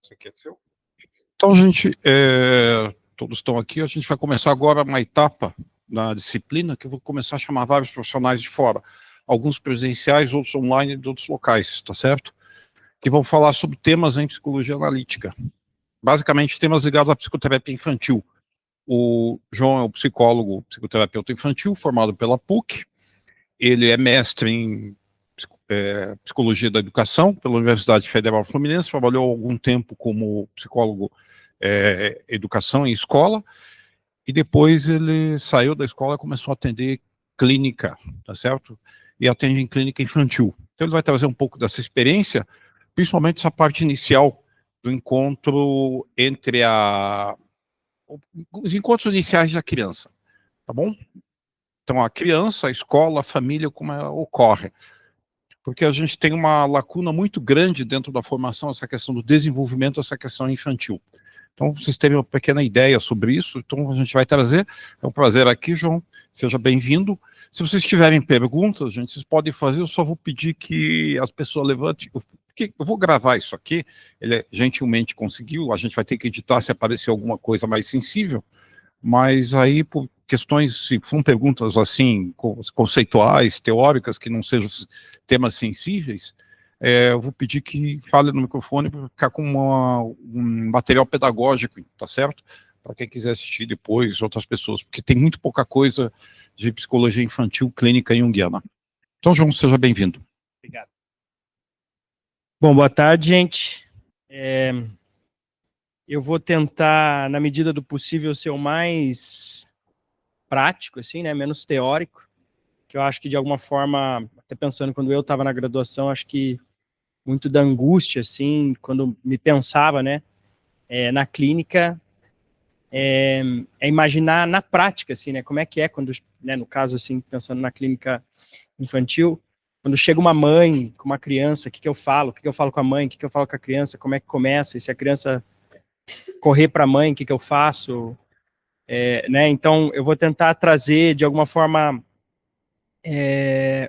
Esse aqui é seu? Então, gente, todos estão aqui. A gente vai começar agora uma etapa na disciplina que eu vou começar a chamar vários profissionais de fora, alguns presenciais, outros online de outros locais, tá certo? Que vão falar sobre temas em psicologia analítica. Basicamente, temas ligados à psicoterapia infantil. O João é um psicólogo, psicoterapeuta infantil, formado pela PUC. Ele é mestre em psicologia da educação pela Universidade Federal Fluminense, trabalhou algum tempo como psicólogo educação em escola, e depois ele saiu da escola e começou a atender clínica, tá certo? E atende em clínica infantil. Então ele vai trazer um pouco dessa experiência, principalmente essa parte inicial do encontro entre os encontros iniciais da criança, tá bom? Então a criança, a escola, a família, como ocorre. Porque a gente tem uma lacuna muito grande dentro da formação, essa questão do desenvolvimento, essa questão infantil. Então, vocês terem uma pequena ideia sobre isso, então a gente vai trazer. É um prazer aqui, João, seja bem-vindo. Se vocês tiverem perguntas, gente, vocês podem fazer, eu só vou pedir que as pessoas levantem, porque eu vou gravar isso aqui, ele gentilmente conseguiu, a gente vai ter que editar se aparecer alguma coisa mais sensível, mas aí, por questões, se são perguntas assim, conceituais, teóricas, que não sejam temas sensíveis, eu vou pedir que fale no microfone para ficar com um material pedagógico, tá certo? Para quem quiser assistir depois, outras pessoas, porque tem muito pouca coisa de psicologia infantil clínica junguiana. Então, João, seja bem-vindo. Obrigado. Bom, boa tarde, gente. Eu vou tentar, na medida do possível, ser o mais prático, assim, né, menos teórico, que eu acho que de alguma forma, até pensando quando eu estava na graduação, acho que muito da angústia, assim, quando me pensava, né, na clínica, é imaginar na prática, assim, né, como é que é quando, né, no caso, assim, pensando na clínica infantil, quando chega uma mãe com uma criança, o que eu falo? O que eu falo com a mãe? O que eu falo com a criança? Como é que começa? E se a criança correr para a mãe, o que eu faço? Né, então, eu vou tentar trazer, de alguma forma,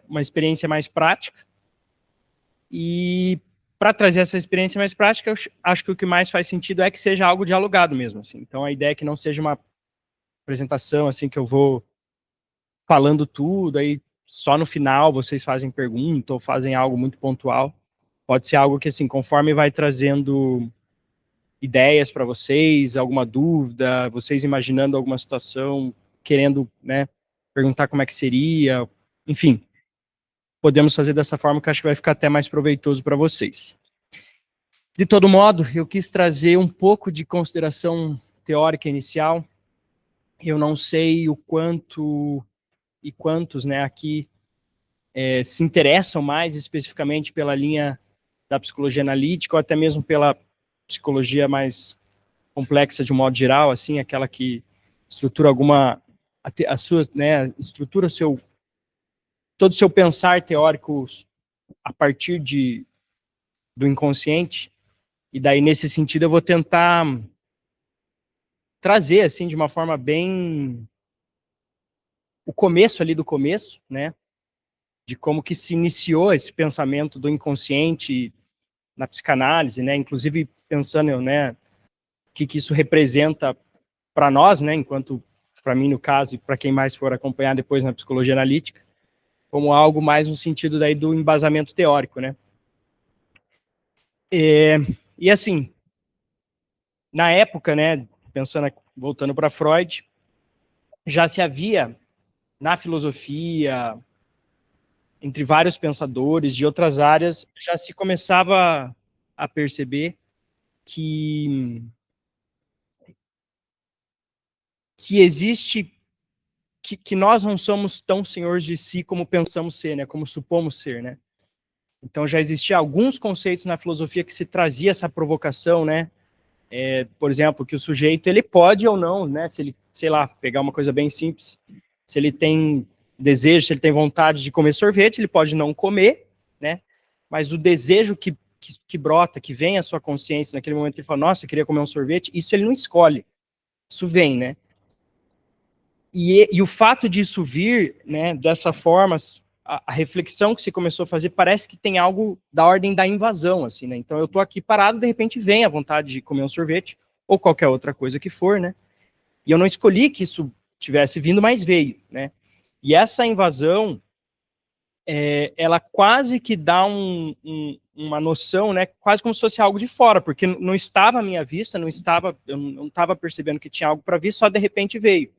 uma experiência mais prática, e para trazer essa experiência mais prática, eu acho que o que mais faz sentido é que seja algo dialogado mesmo, assim. Então, a ideia é que não seja uma apresentação, assim, que eu vou falando tudo, aí só no final vocês fazem pergunta ou fazem algo muito pontual. Pode ser algo que, assim, conforme vai trazendo ideias para vocês, alguma dúvida, vocês imaginando alguma situação, querendo, né, perguntar como é que seria, enfim, podemos fazer dessa forma que eu acho que vai ficar até mais proveitoso para vocês. De todo modo, eu quis trazer um pouco de consideração teórica inicial. Eu não sei o quanto e quantos, né, aqui se interessam mais especificamente pela linha da psicologia analítica ou até mesmo pela psicologia mais complexa de um modo geral, assim, aquela que estrutura a sua, né, estrutura todo o seu pensar teórico a partir do inconsciente. E daí, nesse sentido, eu vou tentar trazer, assim, de uma forma bem o começo ali do começo, né, de como que se iniciou esse pensamento do inconsciente na psicanálise, né, inclusive pensando, né, o que isso representa para nós, né, enquanto, para mim, no caso, e para quem mais for acompanhar depois na psicologia analítica, como algo mais no sentido daí do embasamento teórico, né. E assim, na época, né, pensando, voltando para Freud, já se havia na filosofia, entre vários pensadores de outras áreas, já se começava a perceber que existe, que nós não somos tão senhores de si como pensamos ser, né, como supomos ser, né. Então já existia alguns conceitos na filosofia que se trazia essa provocação, né, por exemplo, que o sujeito, ele pode ou não, né, se ele, sei lá, pegar uma coisa bem simples, se ele tem desejo, se ele tem vontade de comer sorvete, ele pode não comer, né, mas o desejo que brota, que vem à sua consciência naquele momento que ele fala, nossa, eu queria comer um sorvete, isso ele não escolhe, isso vem, né. E o fato disso vir, né, dessa forma, a reflexão que se começou a fazer parece que tem algo da ordem da invasão, assim, né? Então eu tô aqui parado, de repente vem a vontade de comer um sorvete, ou qualquer outra coisa que for, né? E eu não escolhi que isso tivesse vindo, mas veio, né? E essa invasão, ela quase que dá uma noção, né? Quase como se fosse algo de fora, porque não estava à minha vista, eu não estava percebendo que tinha algo para vir, só de repente veio.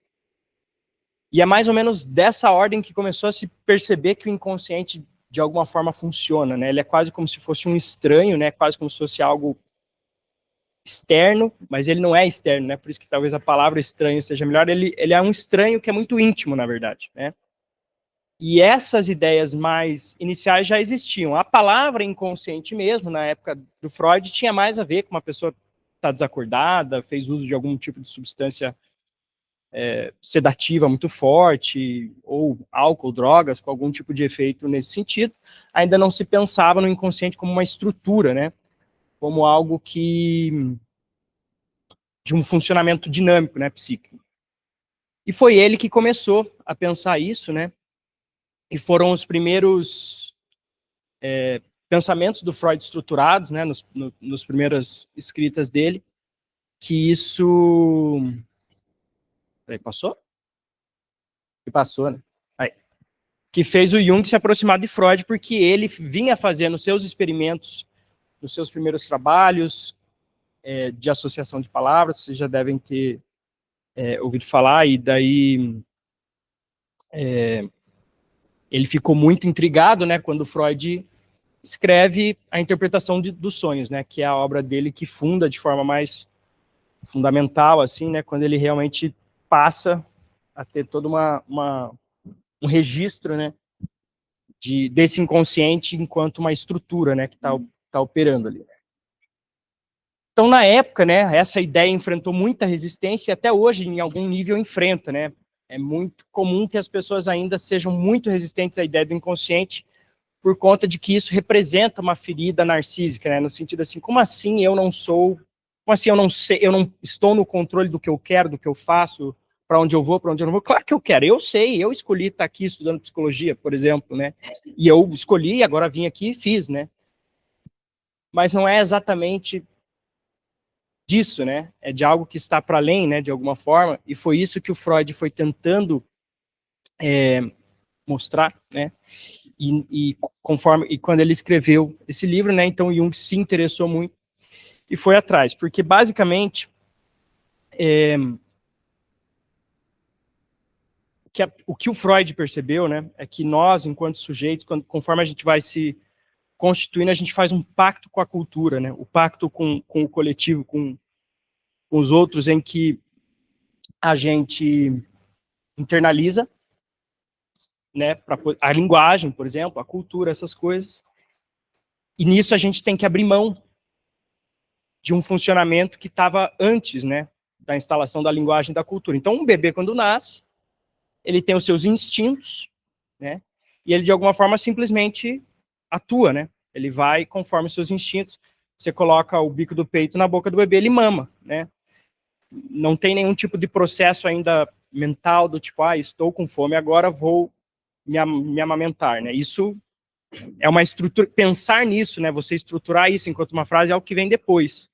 E é mais ou menos dessa ordem que começou a se perceber que o inconsciente, de alguma forma, funciona, né? Ele é quase como se fosse um estranho, né? Quase como se fosse algo externo, mas ele não é externo, né? Por isso que talvez a palavra estranho seja melhor. Ele é um estranho que é muito íntimo, na verdade, né? E essas ideias mais iniciais já existiam. A palavra inconsciente mesmo, na época do Freud, tinha mais a ver com uma pessoa estar desacordada, fez uso de algum tipo de substância sedativa muito forte, ou álcool, drogas, com algum tipo de efeito nesse sentido. Ainda não se pensava no inconsciente como uma estrutura, né? Como algo que de um funcionamento dinâmico, né, psíquico. E foi ele que começou a pensar isso, né? E foram os primeiros pensamentos do Freud estruturados, né, nos primeiras escritas dele, que isso... Peraí, passou? Que passou, né? Aí. Que fez o Jung se aproximar de Freud, porque ele vinha fazendo seus experimentos, nos seus primeiros trabalhos de associação de palavras, vocês já devem ter ouvido falar, e daí ele ficou muito intrigado, né, quando Freud escreve a interpretação dos sonhos, né, que é a obra dele que funda de forma mais fundamental, assim, né, quando ele realmente passa a ter todo um registro, né, desse inconsciente enquanto uma estrutura, né, que está operando ali. Então, na época, né, essa ideia enfrentou muita resistência e até hoje, em algum nível, enfrenta, né. É muito comum que as pessoas ainda sejam muito resistentes à ideia do inconsciente por conta de que isso representa uma ferida narcísica, né, no sentido assim, como assim eu não sou, como assim eu não sei, eu não estou no controle do que eu quero, do que eu faço, para onde eu vou, para onde eu não vou? Claro que eu quero, eu sei, eu escolhi estar aqui estudando psicologia, por exemplo, né, e eu escolhi, agora vim aqui e fiz, né, mas não é exatamente disso, né, é de algo que está para além, né, de alguma forma, e foi isso que o Freud foi tentando mostrar, né, e quando ele escreveu esse livro, né, então Jung se interessou muito e foi atrás, porque basicamente o que o Freud percebeu, né, é que nós, enquanto sujeitos, conforme a gente vai se constituindo, a gente faz um pacto com a cultura, né, o pacto com o coletivo, com os outros, em que a gente internaliza, né, a linguagem, por exemplo, a cultura, essas coisas, e nisso a gente tem que abrir mão de um funcionamento que estava antes, né, da instalação da linguagem e da cultura. Então, um bebê, quando nasce, ele tem os seus instintos, né, e ele, de alguma forma, simplesmente atua, né, ele vai conforme os seus instintos. Você coloca o bico do peito na boca do bebê, ele mama, né, não tem nenhum tipo de processo ainda mental do tipo, estou com fome, agora vou me amamentar, né, isso é uma estrutura, pensar nisso, né, você estruturar isso enquanto uma frase é algo que vem depois.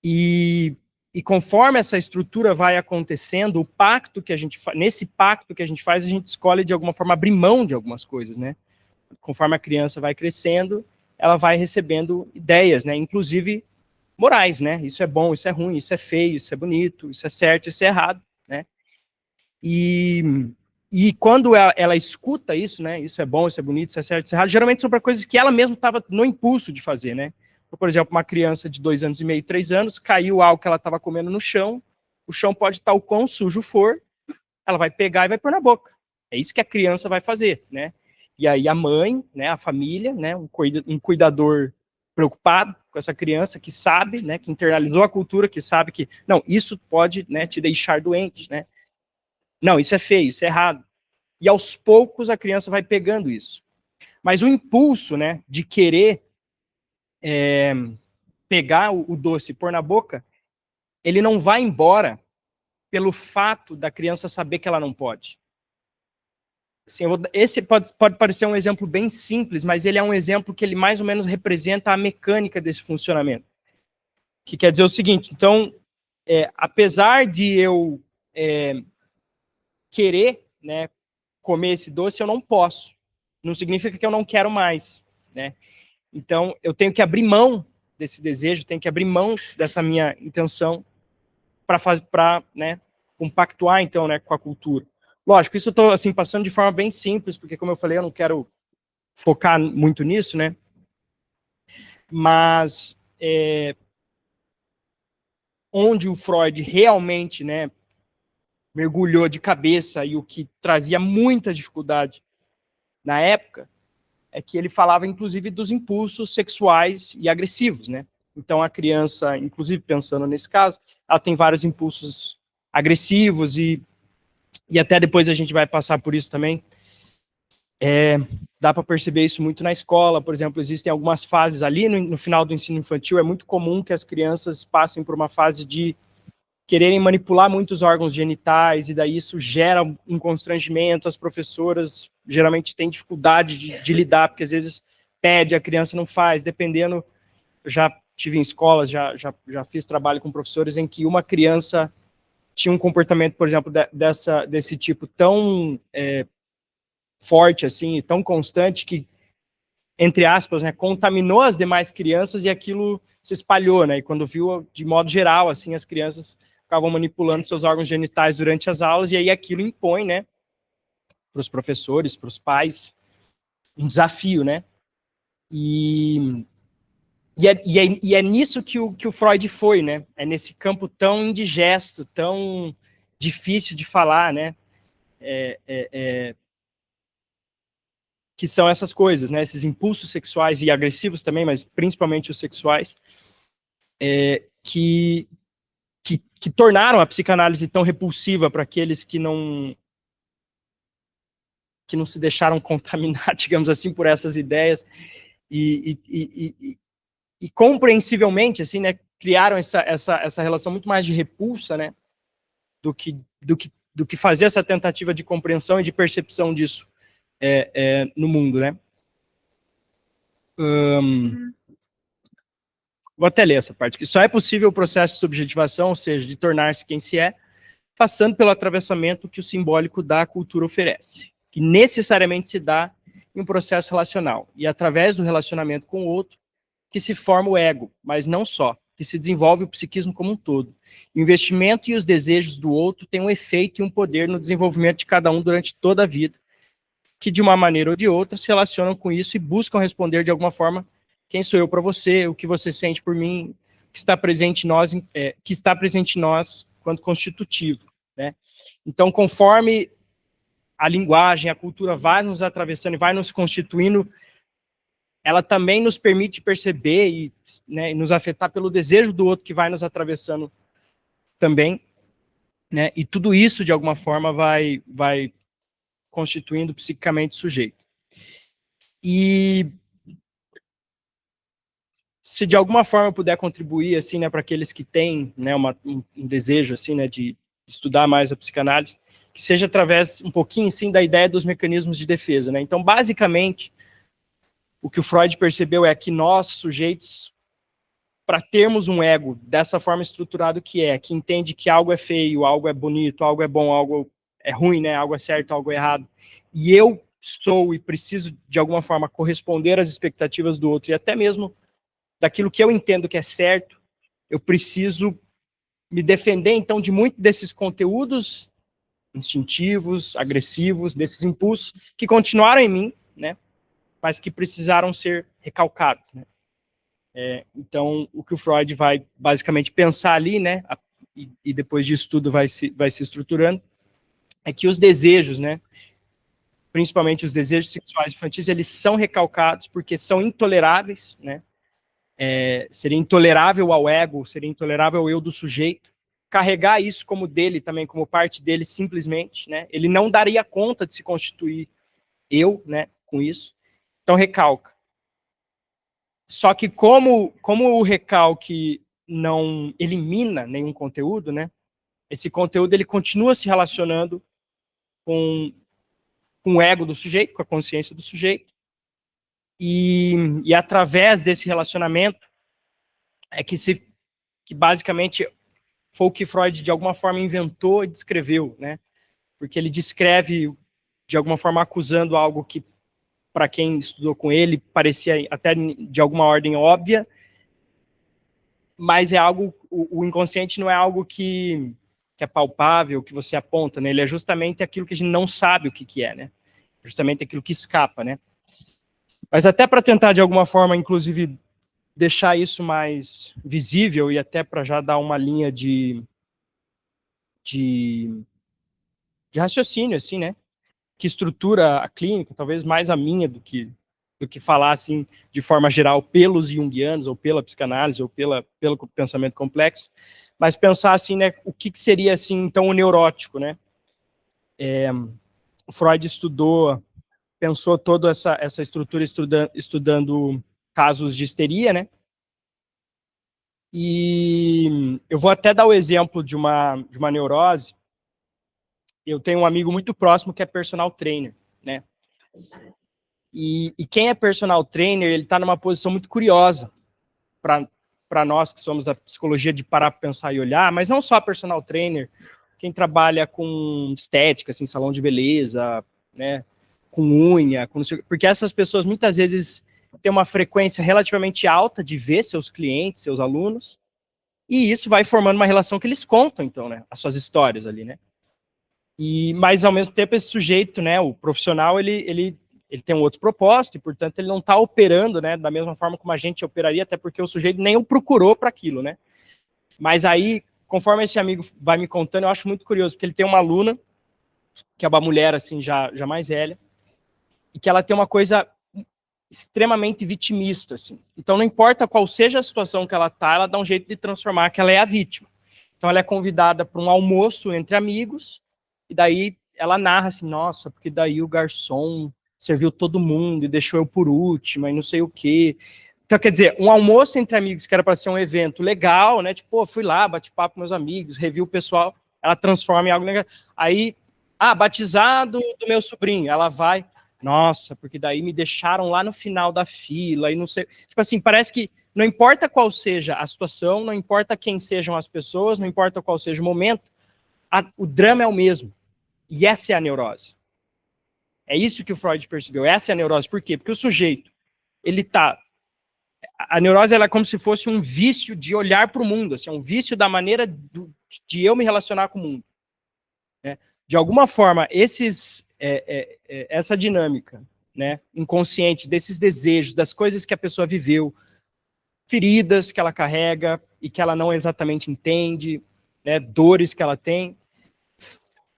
E conforme essa estrutura vai acontecendo, o pacto que a gente faz, nesse pacto que a gente faz, a gente escolhe de alguma forma abrir mão de algumas coisas, né? Conforme a criança vai crescendo, ela vai recebendo ideias, né? Inclusive morais, né? Isso é bom, isso é ruim, isso é feio, isso é bonito, isso é certo, isso é errado, né? E quando ela escuta isso, né? Isso é bom, isso é bonito, isso é certo, isso é errado. Geralmente são para coisas que ela mesma estava no impulso de fazer, né? Por exemplo, uma criança de 2 anos e meio, 3 anos, caiu algo que ela estava comendo no chão, o chão pode estar o quão sujo for, ela vai pegar e vai pôr na boca. É isso que a criança vai fazer, né? E aí a mãe, né, a família, né, um cuidador preocupado com essa criança, que sabe, né, que internalizou a cultura, que sabe que, não, isso pode, né, te deixar doente, né? Não, isso é feio, isso é errado. E aos poucos a criança vai pegando isso. Mas o impulso, né, de querer pegar o doce e pôr na boca, ele não vai embora pelo fato da criança saber que ela não pode. assim, esse pode parecer um exemplo bem simples, mas ele é um exemplo que ele mais ou menos representa a mecânica desse funcionamento. Que quer dizer o seguinte, então, apesar de eu querer, né, comer esse doce, eu não posso. Não significa que eu não quero mais, né? Então, eu tenho que abrir mão desse desejo, tenho que abrir mão dessa minha intenção para, né, compactuar, então, né, com a cultura. Lógico, isso eu estou, assim, passando de forma bem simples, porque, como eu falei, eu não quero focar muito nisso, né? Mas, onde o Freud realmente, né, mergulhou de cabeça e o que trazia muita dificuldade na época, é que ele falava, inclusive, dos impulsos sexuais e agressivos, né? Então, a criança, inclusive pensando nesse caso, ela tem vários impulsos agressivos e até depois a gente vai passar por isso também. Dá para perceber isso muito na escola, por exemplo, existem algumas fases ali no final do ensino infantil, é muito comum que as crianças passem por uma fase de quererem manipular muitos órgãos genitais, e daí isso gera um constrangimento, as professoras geralmente têm dificuldade de lidar, porque às vezes pede, a criança não faz, dependendo, eu já tive em escolas, já fiz trabalho com professores em que uma criança tinha um comportamento, por exemplo, desse tipo tão forte, assim, tão constante, que, entre aspas, né, contaminou as demais crianças e aquilo se espalhou, né, e quando viu, de modo geral, assim, as crianças ficavam manipulando seus órgãos genitais durante as aulas, e aí aquilo impõe, né, para os professores, para os pais, um desafio, né, e é nisso que o Freud foi, né, é nesse campo tão indigesto, tão difícil de falar, né, que são essas coisas, né, esses impulsos sexuais e agressivos também, mas principalmente os sexuais, que tornaram a psicanálise tão repulsiva para aqueles que não se deixaram contaminar, digamos assim, por essas ideias, e compreensivelmente, assim, né, criaram essa relação muito mais de repulsa, né, do que fazer essa tentativa de compreensão e de percepção disso no mundo, né. Vou até ler essa parte aqui. Só é possível o processo de subjetivação, ou seja, de tornar-se quem se é, passando pelo atravessamento que o simbólico da cultura oferece, que necessariamente se dá em um processo relacional, e através do relacionamento com o outro, que se forma o ego, mas não só, que se desenvolve o psiquismo como um todo. O investimento e os desejos do outro têm um efeito e um poder no desenvolvimento de cada um durante toda a vida, que de uma maneira ou de outra se relacionam com isso e buscam responder de alguma forma quem sou eu para você, o que você sente por mim, que está presente em nós quanto constitutivo, né? Então, conforme a linguagem, a cultura vai nos atravessando e vai nos constituindo, ela também nos permite perceber e, né, e nos afetar pelo desejo do outro que vai nos atravessando também, né? E tudo isso, de alguma forma, vai constituindo psiquicamente o sujeito. E se de alguma forma eu puder contribuir, assim, né, para aqueles que têm, né, um desejo, assim, né, de estudar mais a psicanálise, que seja através, um pouquinho, assim, da ideia dos mecanismos de defesa, né. Então, basicamente, o que o Freud percebeu é que nós, sujeitos, para termos um ego dessa forma estruturado que entende que algo é feio, algo é bonito, algo é bom, algo é ruim, né, algo é certo, algo é errado, e eu sou e preciso, de alguma forma, corresponder às expectativas do outro, e até mesmo daquilo que eu entendo que é certo, eu preciso me defender, então, de muito desses conteúdos instintivos, agressivos, desses impulsos que continuaram em mim, né, mas que precisaram ser recalcados, né. Então, o que o Freud vai basicamente pensar ali, né, e depois disso tudo vai se estruturando, é que os desejos, né, principalmente os desejos sexuais infantis, eles são recalcados porque são intoleráveis, né. Seria intolerável ao ego, seria intolerável ao eu do sujeito, carregar isso como dele também, como parte dele simplesmente, né, ele não daria conta de se constituir eu, né, com isso, então recalca. Só que como o recalque não elimina nenhum conteúdo, né, esse conteúdo ele continua se relacionando com com o ego do sujeito, com a consciência do sujeito, e através desse relacionamento é que basicamente foi o que Freud de alguma forma inventou e descreveu, né? Porque ele descreve de alguma forma acusando algo que, para quem estudou com ele, parecia até de alguma ordem óbvia, mas é algo, o inconsciente não é algo que é palpável, que você aponta, né? Ele é justamente aquilo que a gente não sabe o que é, né? Justamente aquilo que escapa, né? Mas até para tentar, de alguma forma, inclusive, deixar isso mais visível e até para já dar uma linha de raciocínio, assim, né? Que estrutura a clínica, talvez mais a minha do que falar, assim, de forma geral, pelos junguianos, ou pela psicanálise, ou pelo pensamento complexo, mas pensar, assim, né, o que seria, assim, então, o neurótico, né? O Freud pensou toda essa estrutura estudando casos de histeria, né? E eu vou até dar o exemplo de uma neurose. Eu tenho um amigo muito próximo que é personal trainer, né? E quem é personal trainer, ele está numa posição muito curiosa para nós que somos da psicologia de parar para pensar e olhar, mas não só personal trainer, quem trabalha com estética, assim, salão de beleza, né, com unha, porque essas pessoas muitas vezes têm uma frequência relativamente alta de ver seus clientes, seus alunos, e isso vai formando uma relação que eles contam, então, né, as suas histórias ali, né. Mas, ao mesmo tempo, esse sujeito, né, o profissional, ele tem um outro propósito, e, portanto, ele não está operando, né, da mesma forma como a gente operaria, até porque o sujeito nem o procurou para aquilo, né. Mas aí, conforme esse amigo vai me contando, eu acho muito curioso, porque ele tem uma aluna, que é uma mulher, assim, já mais velha, e que ela tem uma coisa extremamente vitimista, assim. Então, não importa qual seja a situação que ela está, ela dá um jeito de transformar que ela é a vítima. Então, ela é convidada para um almoço entre amigos, e daí ela narra assim, nossa, porque daí o garçom serviu todo mundo e deixou eu por última e não sei o quê. Então, quer dizer, um almoço entre amigos que era para ser um evento legal, né? Tipo, pô, fui lá, bati papo com meus amigos, revi o pessoal, ela transforma em algo legal. Aí, batizado do meu sobrinho, ela vai, nossa, porque daí me deixaram lá no final da fila e não sei. Tipo assim, parece que não importa qual seja a situação, não importa quem sejam as pessoas, não importa qual seja o momento, o drama é o mesmo. E essa é a neurose. É isso que o Freud percebeu. Essa é a neurose. Por quê? Porque o sujeito, ele tá... A neurose, ela é como se fosse um vício de olhar para o mundo, assim, um vício da maneira de eu me relacionar com o mundo. Né? De alguma forma, essa dinâmica, né, inconsciente, desses desejos, das coisas que a pessoa viveu, feridas que ela carrega e que ela não exatamente entende, né, dores que ela tem,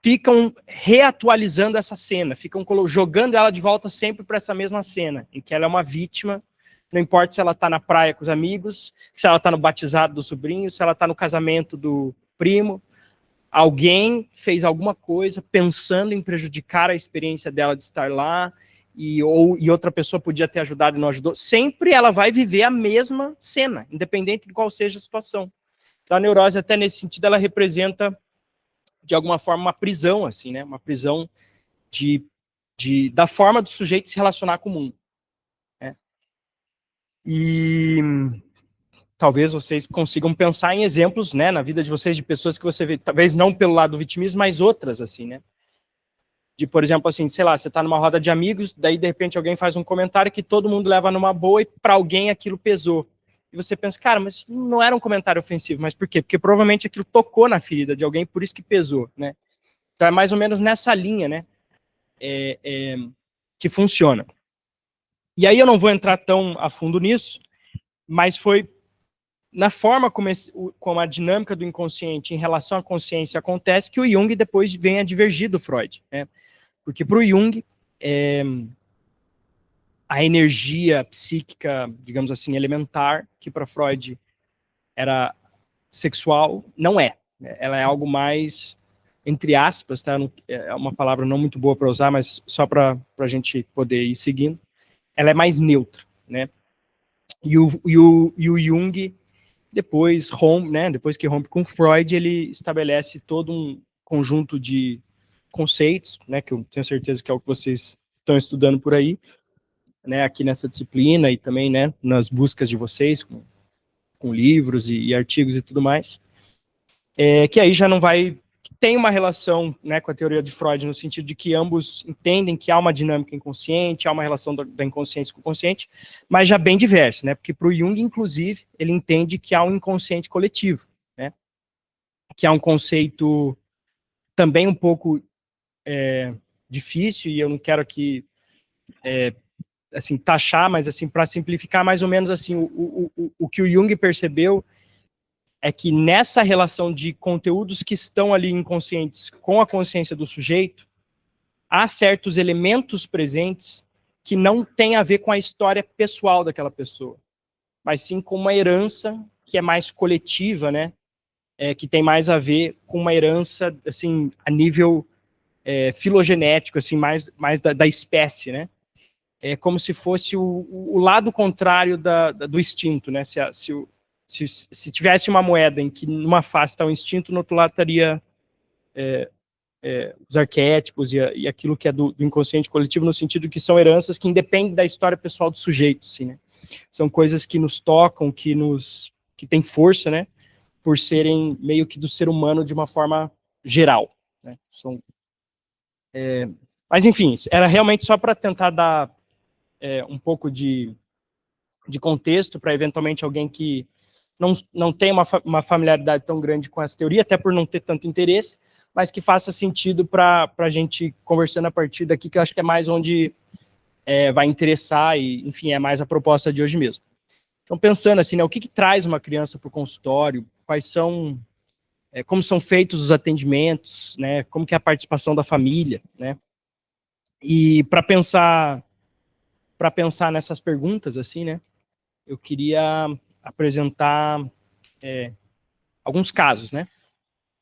ficam reatualizando essa cena, ficam jogando ela de volta sempre para essa mesma cena, em que ela é uma vítima, não importa se ela está na praia com os amigos, se ela está no batizado do sobrinho, se ela está no casamento do primo, alguém fez alguma coisa pensando em prejudicar a experiência dela de estar lá, e outra pessoa podia ter ajudado e não ajudou. Sempre ela vai viver a mesma cena, independente de qual seja a situação. Então, a neurose, até nesse sentido, ela representa, de alguma forma, uma prisão, assim, né? Uma prisão da forma do sujeito se relacionar com o mundo. Né? E talvez vocês consigam pensar em exemplos, né, na vida de vocês, de pessoas que você vê, talvez não pelo lado do vitimismo, mas outras, assim, né? De, por exemplo, assim, sei lá, você está numa roda de amigos, daí, de repente, alguém faz um comentário que todo mundo leva numa boa e para alguém aquilo pesou. E você pensa, cara, mas não era um comentário ofensivo, mas por quê? Porque provavelmente aquilo tocou na ferida de alguém, por isso que pesou, né? Então é mais ou menos nessa linha, né, que funciona. E aí eu não vou entrar tão a fundo nisso, mas foi na forma como a dinâmica do inconsciente em relação à consciência acontece que o Jung depois vem a divergir do Freud, né? Porque para o Jung, a energia psíquica, digamos assim, elementar, que para Freud era sexual, não é. Ela é algo mais, entre aspas, tá? É uma palavra não muito boa para usar, mas só para a gente poder ir seguindo. Ela é mais neutra, né? E o Jung, depois que rompe com Freud, ele estabelece todo um conjunto de conceitos, né, que eu tenho certeza que é o que vocês estão estudando por aí, né, aqui nessa disciplina e também, né, nas buscas de vocês, com livros e artigos e tudo mais, que aí já não vai... Tem uma relação, né, com a teoria de Freud, no sentido de que ambos entendem que há uma dinâmica inconsciente, há uma relação da inconsciência com o consciente, mas já bem diversa, né, porque para o Jung, inclusive, ele entende que há um inconsciente coletivo, né, que há um conceito também um pouco difícil, e eu não quero aqui, assim, taxar, mas, assim, para simplificar, mais ou menos, assim, o que o Jung percebeu é que nessa relação de conteúdos que estão ali inconscientes com a consciência do sujeito, há certos elementos presentes que não têm a ver com a história pessoal daquela pessoa, mas sim com uma herança que é mais coletiva, né? Que tem mais a ver com uma herança, assim, a nível filogenético, assim, mais da espécie, né? É como se fosse o lado contrário do instinto, né? Se tivesse uma moeda em que numa face está o instinto, no outro lado estaria os arquétipos e aquilo que é do inconsciente coletivo, no sentido que são heranças que independem da história pessoal do sujeito, assim, né? São coisas que nos tocam, que têm força, né? Por serem meio que do ser humano de uma forma geral, né? Mas, enfim, era realmente só para tentar dar um pouco de contexto para, eventualmente, alguém que não tem uma familiaridade tão grande com essa teoria, até por não ter tanto interesse, mas que faça sentido para a gente conversando a partir daqui, que eu acho que é mais onde vai interessar e, enfim, é mais a proposta de hoje mesmo. Então, pensando assim, né, o que traz uma criança para o consultório, como são feitos os atendimentos, né, como que é a participação da família, né, e para pensar nessas perguntas, assim, né, eu queria apresentar alguns casos, né.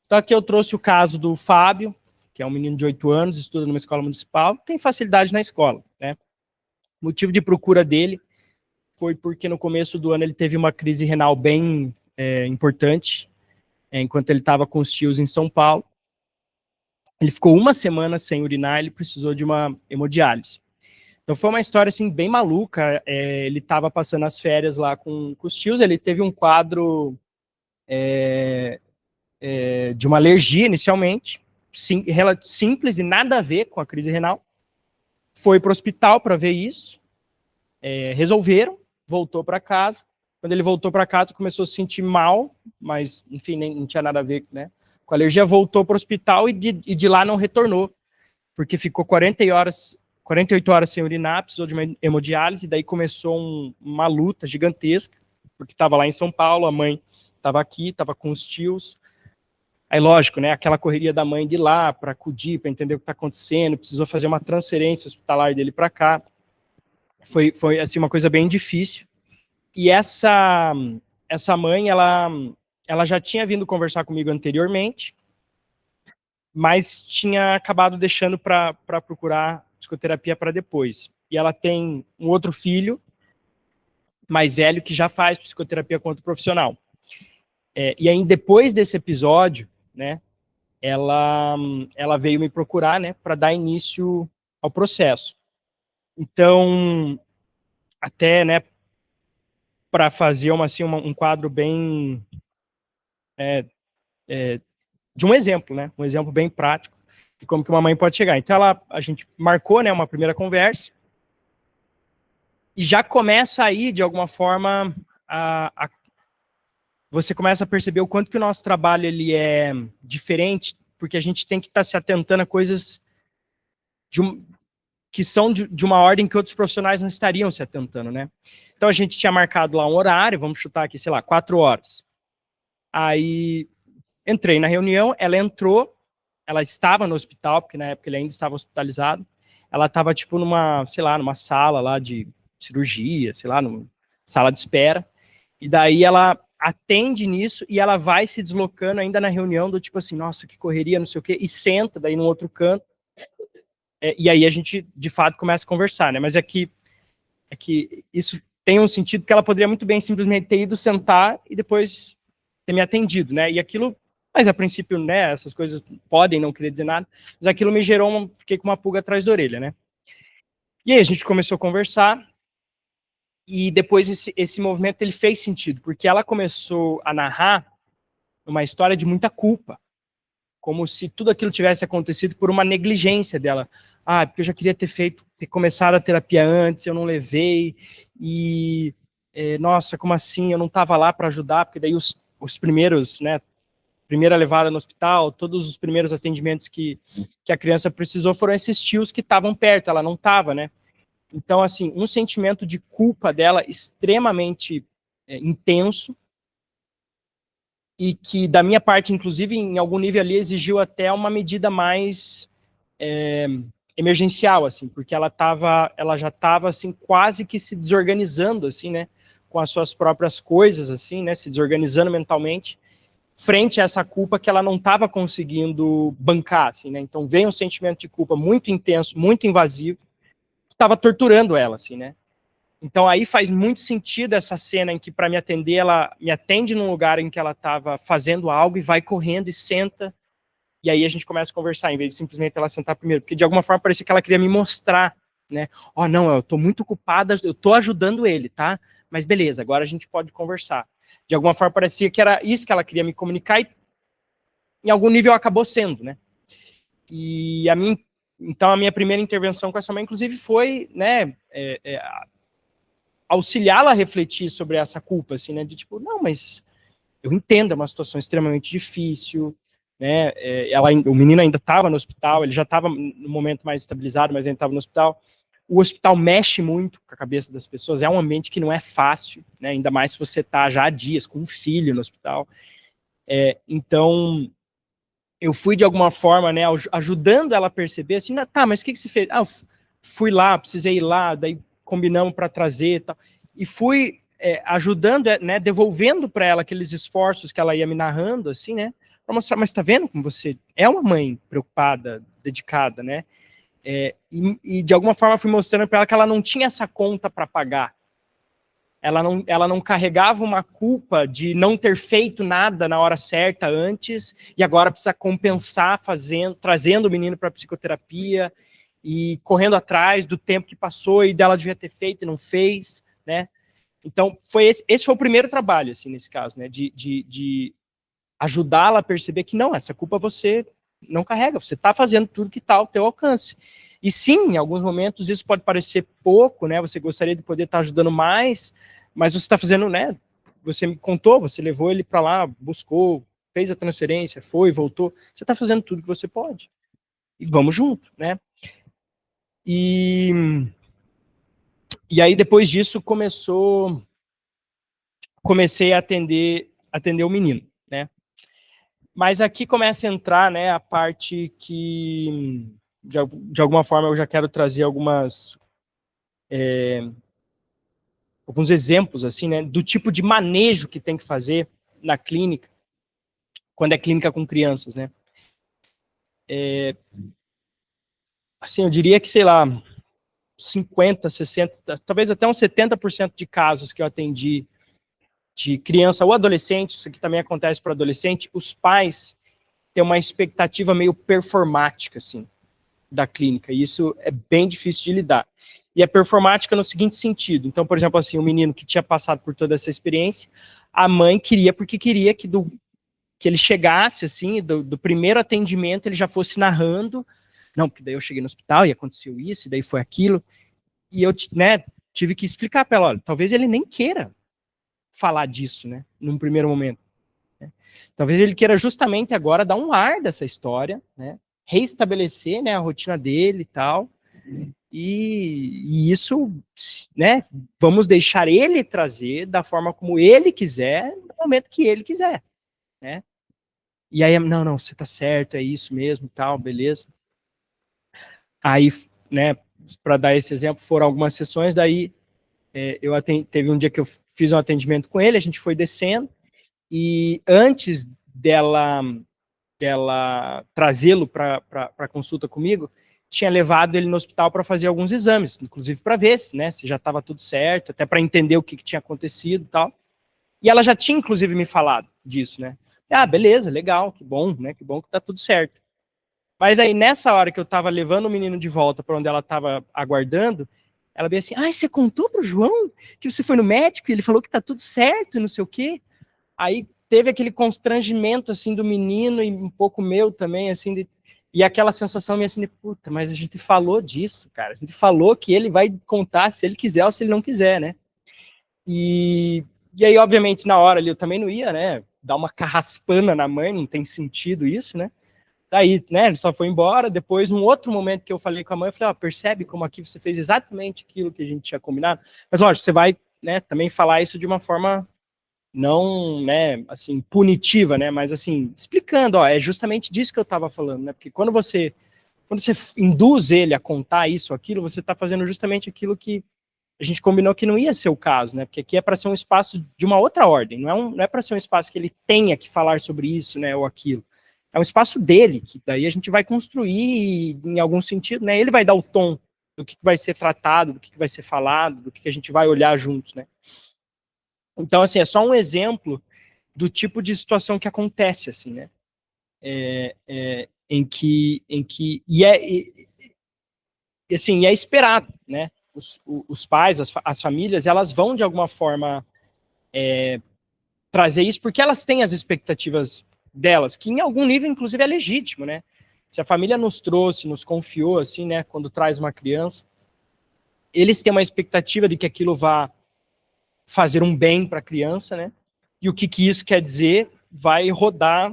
Então aqui eu trouxe o caso do Fábio, que é um menino de 8 anos, estuda numa escola municipal, tem facilidade na escola, né. O motivo de procura dele foi porque no começo do ano ele teve uma crise renal bem importante, enquanto ele estava com os tios em São Paulo. Ele ficou uma semana sem urinar, ele precisou de uma hemodiálise. Então foi uma história assim bem maluca. Ele estava passando as férias lá com os tios, ele teve um quadro de uma alergia inicialmente, simples e nada a ver com a crise renal. Foi para o hospital para ver isso, resolveram, voltou para casa. Quando ele voltou para casa, começou a se sentir mal, mas enfim, não tinha nada a ver, né, com a alergia, voltou para o hospital e de lá não retornou, porque ficou 48 horas sem urinar, precisou de uma hemodiálise, daí começou uma luta gigantesca, porque estava lá em São Paulo, a mãe estava aqui, estava com os tios. Aí, lógico, né, aquela correria da mãe de ir lá para acudir, para entender o que está acontecendo, precisou fazer uma transferência hospitalar dele para cá. Foi assim, uma coisa bem difícil. E essa mãe, ela já tinha vindo conversar comigo anteriormente, mas tinha acabado deixando para procurar psicoterapia para depois. E ela tem um outro filho, mais velho, que já faz psicoterapia com outro profissional. E aí, depois desse episódio, né, ela veio me procurar, né, para dar início ao processo. Então, até, né, para fazer um quadro bem de um exemplo, né, um exemplo bem prático de como que uma mãe pode chegar. Então, a gente marcou, né, uma primeira conversa e já começa aí, de alguma forma, você começa a perceber o quanto que o nosso trabalho ele é diferente, porque a gente tem que estar se atentando a coisas que são de uma ordem que outros profissionais não estariam se atentando, né? Então a gente tinha marcado lá um horário, vamos chutar aqui, sei lá, 4 horas. Aí entrei na reunião, ela entrou, ela estava no hospital, porque na época ele ainda estava hospitalizado, ela estava tipo numa sala lá de cirurgia, sei lá, numa sala de espera, e daí ela atende nisso e ela vai se deslocando ainda na reunião do tipo assim, nossa, que correria, não sei o quê, e senta daí no outro canto, e aí a gente, de fato, começa a conversar, né, mas é que isso tem um sentido que ela poderia muito bem simplesmente ter ido sentar e depois ter me atendido, né, e aquilo Mas, a princípio, né, essas coisas podem não querer dizer nada, mas aquilo me gerou, fiquei com uma pulga atrás da orelha, né? E aí a gente começou a conversar, e depois esse movimento ele fez sentido, porque ela começou a narrar uma história de muita culpa, como se tudo aquilo tivesse acontecido por uma negligência dela. Ah, porque eu já queria ter começado a terapia antes, eu não levei, e, nossa, como assim, eu não estava lá para ajudar, porque daí os primeiros, né, primeira levada no hospital, todos os primeiros atendimentos que a criança precisou foram esses tios que estavam perto, ela não estava, né? Então, assim, um sentimento de culpa dela extremamente intenso, e que, da minha parte, inclusive, em algum nível ali, exigiu até uma medida mais emergencial, assim, porque ela já estava, assim, quase que se desorganizando, assim, né, com as suas próprias coisas, assim, né, se desorganizando mentalmente, frente a essa culpa que ela não estava conseguindo bancar, assim, né, então veio um sentimento de culpa muito intenso, muito invasivo, que estava torturando ela, assim, né. Então aí faz muito sentido essa cena em que, para me atender, ela me atende num lugar em que ela estava fazendo algo e vai correndo e senta, e aí a gente começa a conversar, em vez de simplesmente ela sentar primeiro, porque de alguma forma parecia que ela queria me mostrar, né, ó, não, eu tô muito ocupada, eu tô ajudando ele, tá, mas beleza, agora a gente pode conversar. De alguma forma parecia que era isso que ela queria me comunicar, e em algum nível acabou sendo, né. E então a minha primeira intervenção com essa mãe, inclusive, foi, né, auxiliá-la a refletir sobre essa culpa, assim, né, de tipo, não, mas eu entendo, é uma situação extremamente difícil, né, o menino ainda estava no hospital, ele já estava no momento mais estabilizado, mas ainda estava no hospital. O hospital mexe muito com a cabeça das pessoas, é um ambiente que não é fácil, né, ainda mais se você está já há dias com um filho no hospital. Então, eu fui, de alguma forma, né, ajudando ela a perceber, assim, tá, mas o que você fez? Ah, eu fui lá, precisei ir lá, daí combinamos para trazer e tal, e fui ajudando, né, devolvendo para ela aqueles esforços que ela ia me narrando, assim, né, para mostrar, mas tá vendo como você é uma mãe preocupada, dedicada, né, e de alguma forma fui mostrando para ela que ela não tinha essa conta para pagar, ela não carregava uma culpa de não ter feito nada na hora certa antes, e agora precisa compensar trazendo o menino para psicoterapia, e correndo atrás do tempo que passou, e dela devia ter feito e não fez, né? Então, esse foi o primeiro trabalho, assim, nesse caso, né? De ajudá-la a perceber que não, essa culpa você não carrega, você está fazendo tudo que está ao teu alcance. E sim, em alguns momentos isso pode parecer pouco, né? Você gostaria de poder estar ajudando mais, mas você está fazendo, né? Você me contou, você levou ele para lá, buscou, fez a transferência, foi, voltou. Você está fazendo tudo que você pode. E vamos junto, né? E aí, depois disso, comecei a atender o menino, né? Mas aqui começa a entrar, né, a parte que, de alguma forma, eu já quero trazer alguns exemplos, assim, né, do tipo de manejo que tem que fazer na clínica, quando é clínica com crianças, né. Assim, eu diria que, sei lá, 50, 60, talvez até uns 70% de casos que eu atendi de criança ou adolescente, isso aqui também acontece para adolescente, os pais têm uma expectativa meio performática, assim, da clínica, e isso é bem difícil de lidar. E é performática no seguinte sentido, então, por exemplo, assim, o menino que tinha passado por toda essa experiência, a mãe queria que ele chegasse, assim, do primeiro atendimento, ele já fosse narrando, não, porque daí eu cheguei no hospital e aconteceu isso, e daí foi aquilo, e eu, né, tive que explicar para ela, olha, talvez ele nem queira falar disso, né, num primeiro momento. Né? Talvez ele queira justamente agora dar um ar dessa história, né, reestabelecer, né, a rotina dele e tal, e isso, né, vamos deixar ele trazer da forma como ele quiser, no momento que ele quiser, né. E aí, não, você tá certo, é isso mesmo, tal, beleza. Aí, né, para dar esse exemplo, foram algumas sessões, daí teve um dia que eu fiz um atendimento com ele, a gente foi descendo, e antes dela trazê-lo para consulta comigo, tinha levado ele no hospital para fazer alguns exames, inclusive para ver se já estava tudo certo, até para entender o que tinha acontecido e tal. E ela já tinha, inclusive, me falado disso, né? Ah, beleza, legal, que bom, né? Que bom que tá tudo certo. Mas aí, nessa hora que eu tava levando o menino de volta para onde ela tava aguardando, ela veio assim, você contou pro João que você foi no médico e ele falou que tá tudo certo e não sei o quê? Aí teve aquele constrangimento, assim, do menino e um pouco meu também, assim, e aquela sensação minha assim, de, puta, mas a gente falou disso, cara. A gente falou que ele vai contar se ele quiser ou se ele não quiser, né? E aí, obviamente, na hora ali eu também não ia, né, dar uma carraspana na mãe, não tem sentido isso, né? Daí, né, ele só foi embora. Depois, num outro momento que eu falei com a mãe, eu falei, percebe como aqui você fez exatamente aquilo que a gente tinha combinado? Mas, lógico, você vai, né, também falar isso de uma forma não, né, assim, punitiva, né, mas assim, explicando, é justamente disso que eu estava falando, né, porque quando você induz ele a contar isso ou aquilo, você está fazendo justamente aquilo que a gente combinou que não ia ser o caso, né, porque aqui é para ser um espaço de uma outra ordem, não é para ser um espaço que ele tenha que falar sobre isso, né, ou aquilo. É um espaço dele, que daí a gente vai construir, em algum sentido, né, ele vai dar o tom do que vai ser tratado, do que vai ser falado, do que a gente vai olhar juntos, né. Então, assim, é só um exemplo do tipo de situação que acontece, assim, né, em que assim, é esperado, né, os pais, as famílias, elas vão, de alguma forma, trazer isso, porque elas têm as expectativas delas, que em algum nível, inclusive, é legítimo, né? Se a família nos trouxe, nos confiou, assim, né, quando traz uma criança, eles têm uma expectativa de que aquilo vá fazer um bem para a criança, né? E o que isso quer dizer vai rodar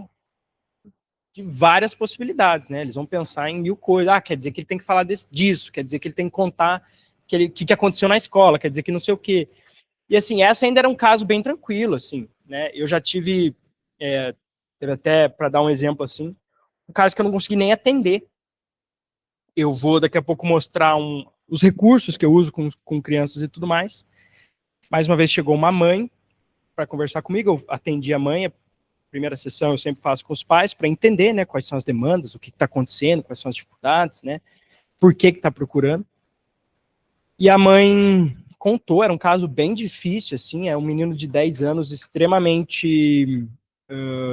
de várias possibilidades, né? Eles vão pensar em mil coisas. Quer dizer que ele tem que falar disso, quer dizer que ele tem que contar que aconteceu na escola, quer dizer que não sei o quê. E, assim, essa ainda era um caso bem tranquilo, assim, né? Eu já tive até, para dar um exemplo, assim, um caso que eu não consegui nem atender. Eu vou, daqui a pouco, mostrar os recursos que eu uso com crianças e tudo mais. Mais uma vez chegou uma mãe para conversar comigo, eu atendi a mãe, a primeira sessão eu sempre faço com os pais, para entender, né, quais são as demandas, o que está acontecendo, quais são as dificuldades, né, por que está procurando. E a mãe contou, era um caso bem difícil, assim, é um menino de 10 anos extremamente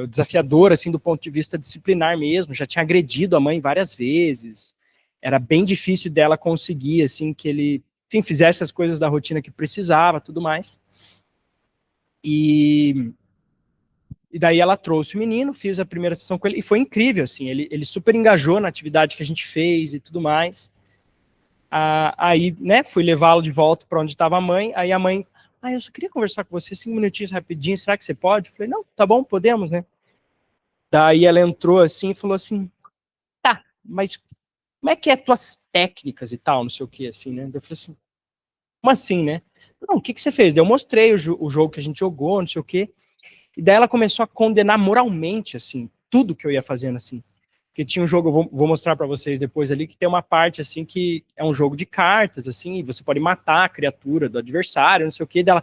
desafiador, assim, do ponto de vista disciplinar mesmo, já tinha agredido a mãe várias vezes, era bem difícil dela conseguir, assim, que ele, enfim, fizesse as coisas da rotina que precisava, tudo mais. E daí ela trouxe o menino, fiz a primeira sessão com ele, e foi incrível, assim, ele super engajou na atividade que a gente fez e tudo mais. Aí, né, fui levá-lo de volta para onde estava a mãe, aí a mãe, eu só queria conversar com você 5 minutinhos rapidinho, será que você pode? Eu falei, não, tá bom, podemos, né? Daí ela entrou assim e falou assim, tá, mas como é que é tuas técnicas e tal, não sei o que, assim, né? Eu falei assim, como assim, né? Não, o que você fez? Daí eu mostrei o jogo que a gente jogou, não sei o que, e daí ela começou a condenar moralmente, assim, tudo que eu ia fazendo, assim. Porque tinha um jogo, eu vou mostrar para vocês depois ali, que tem uma parte, assim, que é um jogo de cartas, assim, e você pode matar a criatura do adversário, não sei o que, dela,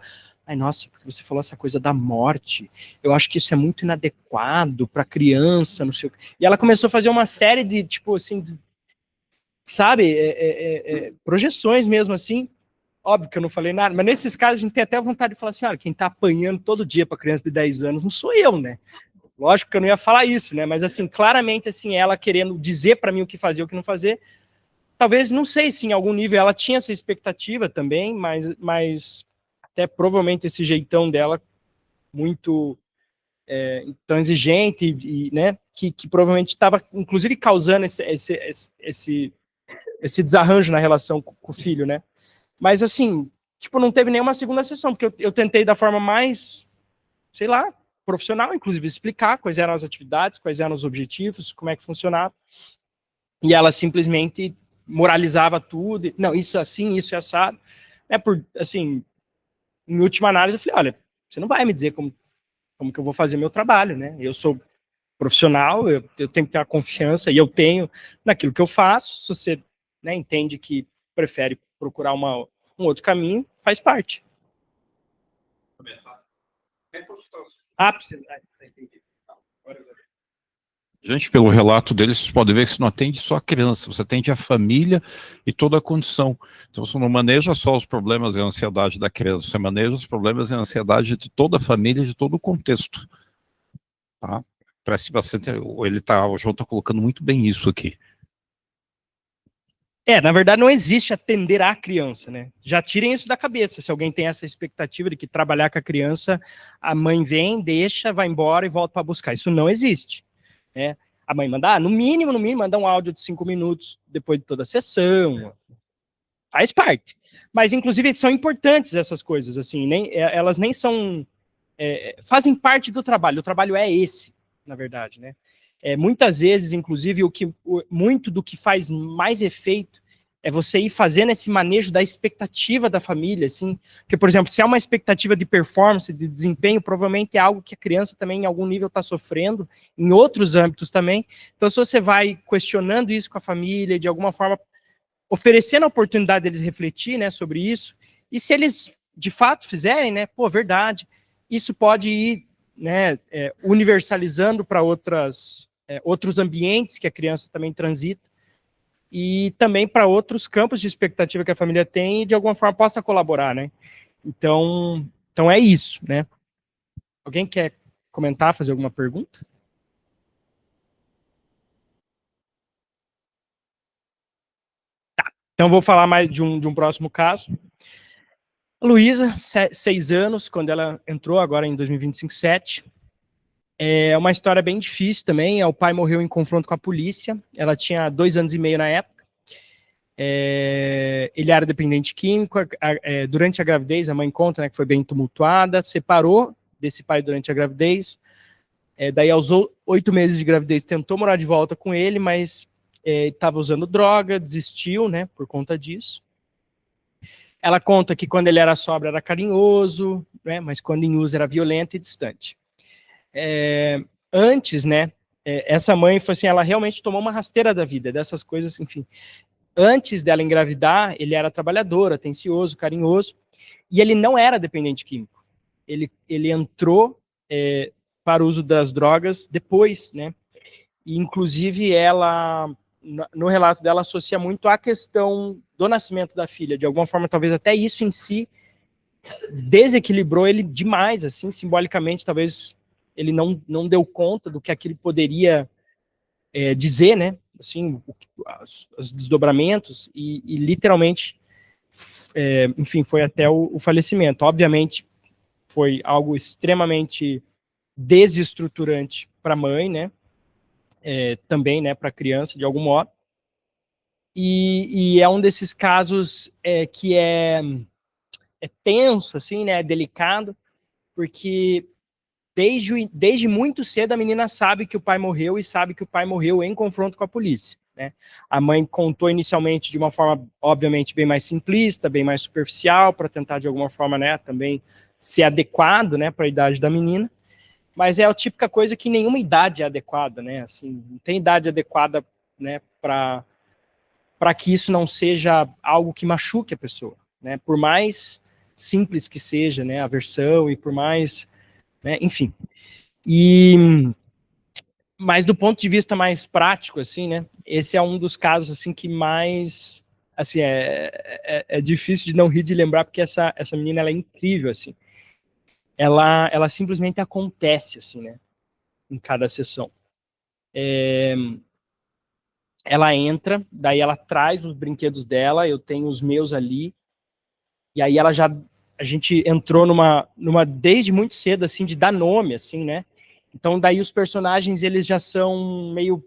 nossa, porque você falou essa coisa da morte, eu acho que isso é muito inadequado para criança, não sei o que. E ela começou a fazer uma série de, tipo, assim, sabe, projeções mesmo, assim. Óbvio que eu não falei nada, mas nesses casos a gente tem até vontade de falar assim, olha, quem tá apanhando todo dia para criança de 10 anos não sou eu, né? Lógico que eu não ia falar isso, né? Mas, assim, claramente, assim, ela querendo dizer para mim o que fazer e o que não fazer, talvez, não sei se em algum nível ela tinha essa expectativa também, mas até provavelmente esse jeitão dela muito intransigente e né, que provavelmente estava, inclusive, causando esse desarranjo na relação com o filho, né? Mas, assim, tipo, não teve nenhuma segunda sessão, porque eu tentei da forma mais, sei lá, profissional, inclusive, explicar quais eram as atividades, quais eram os objetivos, como é que funcionava. E ela simplesmente moralizava tudo. Não, isso é assim, isso é assado. Assim, em última análise, eu falei, olha, você não vai me dizer como que eu vou fazer meu trabalho, né? Eu sou profissional, eu tenho que ter uma confiança, e eu tenho naquilo que eu faço. Se você, né, entende que prefere procurar um outro caminho, faz parte. Gente, pelo relato deles, vocês podem ver que você não atende só a criança, você atende a família e toda a condição. Então, você não maneja só os problemas e a ansiedade da criança, você maneja os problemas e a ansiedade de toda a família, de todo o contexto. Tá? Preste bastante, o João está colocando muito bem isso aqui. Na verdade não existe atender a criança, né? Já tirem isso da cabeça, se alguém tem essa expectativa de que trabalhar com a criança, a mãe vem, deixa, vai embora e volta para buscar. Isso não existe, né? A mãe manda, no mínimo, manda um áudio de 5 minutos depois de toda a sessão. Faz parte. Mas, inclusive, são importantes essas coisas, assim, elas nem são... fazem parte do trabalho. O trabalho é esse, na verdade, né? Muitas vezes, inclusive, muito do que faz mais efeito é você ir fazendo esse manejo da expectativa da família, assim, porque, por exemplo, se é uma expectativa de performance, de desempenho, provavelmente é algo que a criança também, em algum nível, está sofrendo, em outros âmbitos também. Então, se você vai questionando isso com a família, de alguma forma, oferecendo a oportunidade deles refletir, né, sobre isso, e se eles, de fato, fizerem, né, verdade, isso pode ir, né, universalizando para outros ambientes que a criança também transita, e também para outros campos de expectativa que a família tem e de alguma forma possa colaborar, né? Então é isso, né? Alguém quer comentar, fazer alguma pergunta? Tá, então vou falar mais de um próximo caso. A Luísa, 6 anos, quando ela entrou agora em 2025, 7. É uma história bem difícil também. O pai morreu em confronto com a polícia. Ela tinha 2 anos e meio na época. Ele era dependente químico. Durante a gravidez, a mãe conta, né, que foi bem tumultuada. Separou desse pai durante a gravidez. Daí, aos 8 meses de gravidez, tentou morar de volta com ele, mas estava usando droga, desistiu, né, por conta disso. Ela conta que quando ele era sóbrio era carinhoso, né, mas quando em uso era violento e distante. Antes, né, essa mãe foi assim, ela realmente tomou uma rasteira da vida, dessas coisas, enfim. Antes dela engravidar, ele era trabalhador, atencioso, carinhoso, e ele não era dependente químico. Ele entrou para o uso das drogas depois, né, e inclusive ela, no relato dela, associa muito à questão do nascimento da filha, de alguma forma, talvez até isso em si desequilibrou ele demais, assim, simbolicamente, talvez ele não deu conta do que aquilo poderia dizer, né, assim, os desdobramentos, e literalmente, enfim, foi até o falecimento. Obviamente, foi algo extremamente desestruturante para a mãe, né, também, né, para a criança, de algum modo, e é um desses casos que é tenso, assim, né, delicado, porque desde muito cedo a menina sabe que o pai morreu e sabe que o pai morreu em confronto com a polícia, né? A mãe contou inicialmente de uma forma, obviamente, bem mais simplista, bem mais superficial, para tentar, de alguma forma, né, também ser adequado, né, para a idade da menina, mas é a típica coisa que nenhuma idade é adequada, né, assim, não tem idade adequada, né, para que isso não seja algo que machuque a pessoa, né, por mais simples que seja, né, a versão, e por mais, né, enfim. Mas do ponto de vista mais prático, assim, né, esse é um dos casos, assim, que mais, assim, é difícil de não rir de lembrar, porque essa menina, ela é incrível, assim. Ela simplesmente acontece, assim, né, em cada sessão. Ela entra, daí ela traz os brinquedos dela, eu tenho os meus ali, e aí a gente entrou numa desde muito cedo, assim, de dar nome, assim, né, então daí os personagens, eles já são meio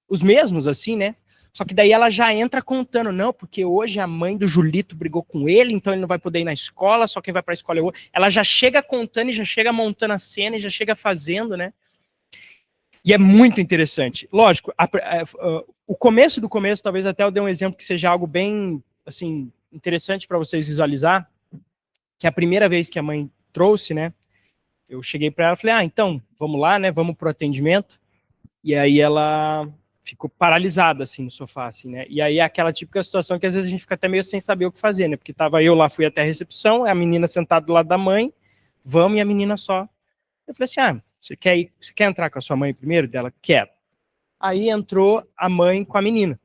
os mesmos, assim, né, só que daí ela já entra contando, não, porque hoje a mãe do Julito brigou com ele, então ele não vai poder ir na escola, só quem vai para a escola é o outro. Ela já chega contando e já chega montando a cena e já chega fazendo, né, e é muito interessante. Lógico, o começo do começo, talvez até eu dê um exemplo que seja algo bem, assim, interessante para vocês visualizar, que a primeira vez que a mãe trouxe, né, eu cheguei para ela e falei, então, vamos lá, né, vamos pro atendimento, e aí ela ficou paralisada, assim, no sofá, assim, né, e aí é aquela típica situação que às vezes a gente fica até meio sem saber o que fazer, né, porque tava eu lá, fui até a recepção, a menina sentada do lado da mãe, vamos, e a menina só. Eu falei assim, você quer entrar com a sua mãe primeiro? Dela, quero. Aí entrou a mãe com a menina.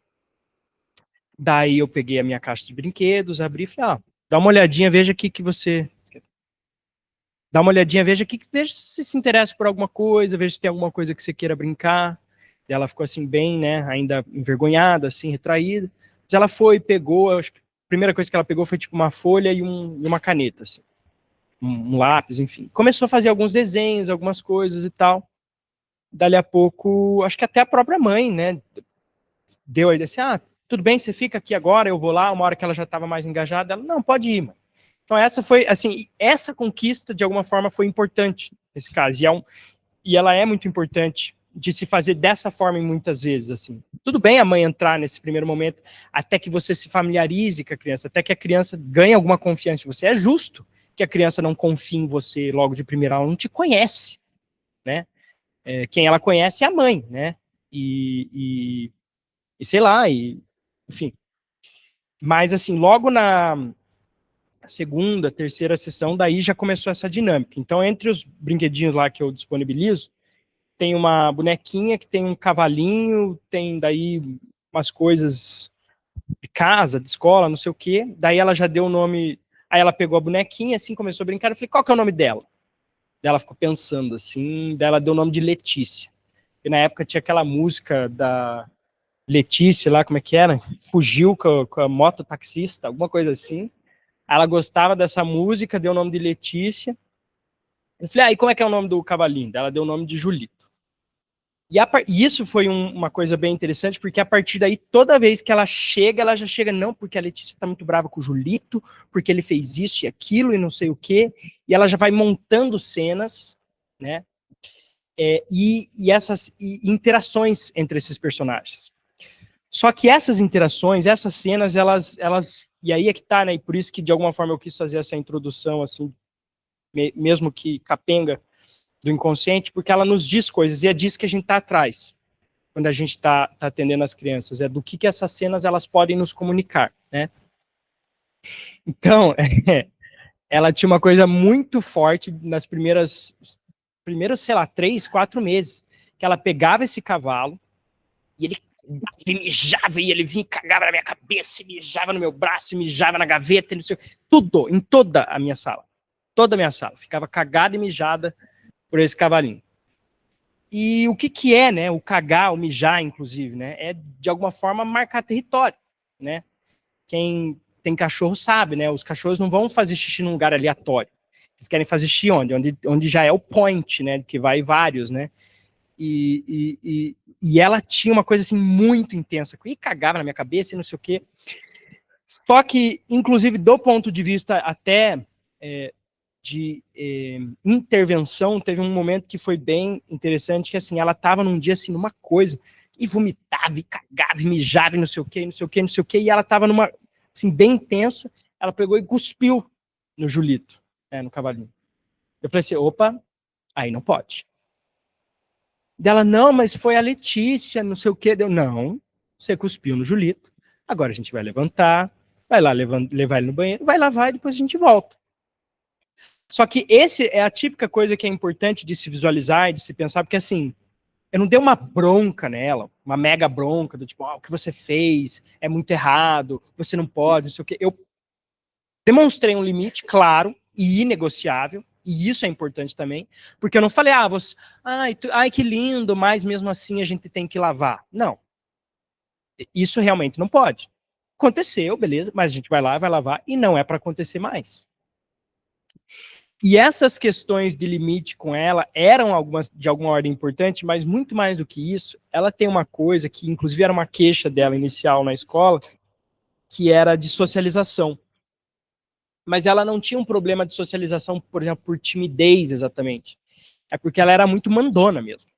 Daí eu peguei a minha caixa de brinquedos, abri e falei, dá uma olhadinha, veja o que você... dá uma olhadinha, veja se você se interessa por alguma coisa, veja se tem alguma coisa que você queira brincar. E ela ficou assim bem, né, ainda envergonhada, assim, retraída. Mas ela foi, pegou, acho que a primeira coisa que ela pegou foi tipo uma folha e uma caneta, assim, um lápis, enfim. Começou a fazer alguns desenhos, algumas coisas e tal. Dali a pouco, acho que até a própria mãe, né, deu aí assim, tudo bem, você fica aqui agora, eu vou lá, uma hora que ela já estava mais engajada, ela, não, pode ir, mãe. Então essa foi, assim, essa conquista, de alguma forma, foi importante nesse caso, e ela é muito importante de se fazer dessa forma muitas vezes, assim. Tudo bem a mãe entrar nesse primeiro momento, até que você se familiarize com a criança, até que a criança ganhe alguma confiança em você. É justo que a criança não confie em você logo de primeira, ela não te conhece, né? Quem ela conhece é a mãe, né? E sei lá, enfim. Mas, assim, logo na segunda, terceira sessão, daí já começou essa dinâmica. Então, entre os brinquedinhos lá que eu disponibilizo, tem uma bonequinha que tem um cavalinho, tem daí umas coisas de casa, de escola, não sei o quê. Daí ela já deu o nome, aí ela pegou a bonequinha, assim, começou a brincar, eu falei, qual que é o nome dela? Daí ela ficou pensando, assim, daí ela deu o nome de Letícia. E na época tinha aquela música da Letícia lá, como é que era? Fugiu com a moto taxista, alguma coisa assim. Ela gostava dessa música, deu o nome de Letícia. Eu falei, e como é que é o nome do cavalinho? Ela deu o nome de Julito. E isso foi uma coisa bem interessante, porque a partir daí, toda vez que ela já chega, não, porque a Letícia tá muito brava com o Julito, porque ele fez isso e aquilo e não sei o quê, e ela já vai montando cenas, né, e essas interações entre esses personagens. Só que essas interações, essas cenas, elas e aí é que tá, né, e por isso que de alguma forma eu quis fazer essa introdução, assim, mesmo que capenga, do inconsciente, porque ela nos diz coisas, e é disso que a gente está atrás, quando a gente está atendendo as crianças, é do que essas cenas elas podem nos comunicar, né? Então, ela tinha uma coisa muito forte nas primeiros, sei lá, 3, 4 meses, que ela pegava esse cavalo, e ele se mijava, e ele vinha e cagava na minha cabeça, e mijava no meu braço, e mijava na gaveta, não sei, tudo, em toda a minha sala, ficava cagada e mijada por esse cavalinho. E o que é, né, o cagar, o mijar, inclusive, né, é, de alguma forma, marcar território, né? Quem tem cachorro sabe, né, os cachorros não vão fazer xixi num lugar aleatório. Eles querem fazer xixi onde já é o point, né, que vai vários, né? E ela tinha uma coisa, assim, muito intensa, e cagava na minha cabeça e não sei o quê. Só que, inclusive, do ponto de vista até de intervenção, teve um momento que foi bem interessante, que assim, ela estava num dia assim, numa coisa, e vomitava, e cagava, e mijava, e não sei o que, não sei o que, não sei o que, e ela estava numa, assim, bem intensa, ela pegou e cuspiu no Julito, no cavalinho. Eu falei assim, opa, aí não pode. Dela, não, mas foi a Letícia, não sei o que, deu, não, você cuspiu no Julito, agora a gente vai levantar, vai lá levar ele no banheiro, vai lavar e depois a gente volta. Só que esse é a típica coisa que é importante de se visualizar e de se pensar, porque assim, eu não dei uma bronca nela, uma mega bronca, do tipo, o que você fez é muito errado, você não pode, não sei o quê. Eu demonstrei um limite claro e inegociável, e isso é importante também, porque eu não falei, você, ai, que lindo, mas mesmo assim a gente tem que lavar. Não. Isso realmente não pode. Aconteceu, beleza, mas a gente vai lá, vai lavar, e não é para acontecer mais. E essas questões de limite com ela eram algumas de alguma ordem importante, mas muito mais do que isso, ela tem uma coisa que, inclusive, era uma queixa dela inicial na escola, que era de socialização. Mas ela não tinha um problema de socialização, por exemplo, por timidez, exatamente. É porque ela era muito mandona mesmo.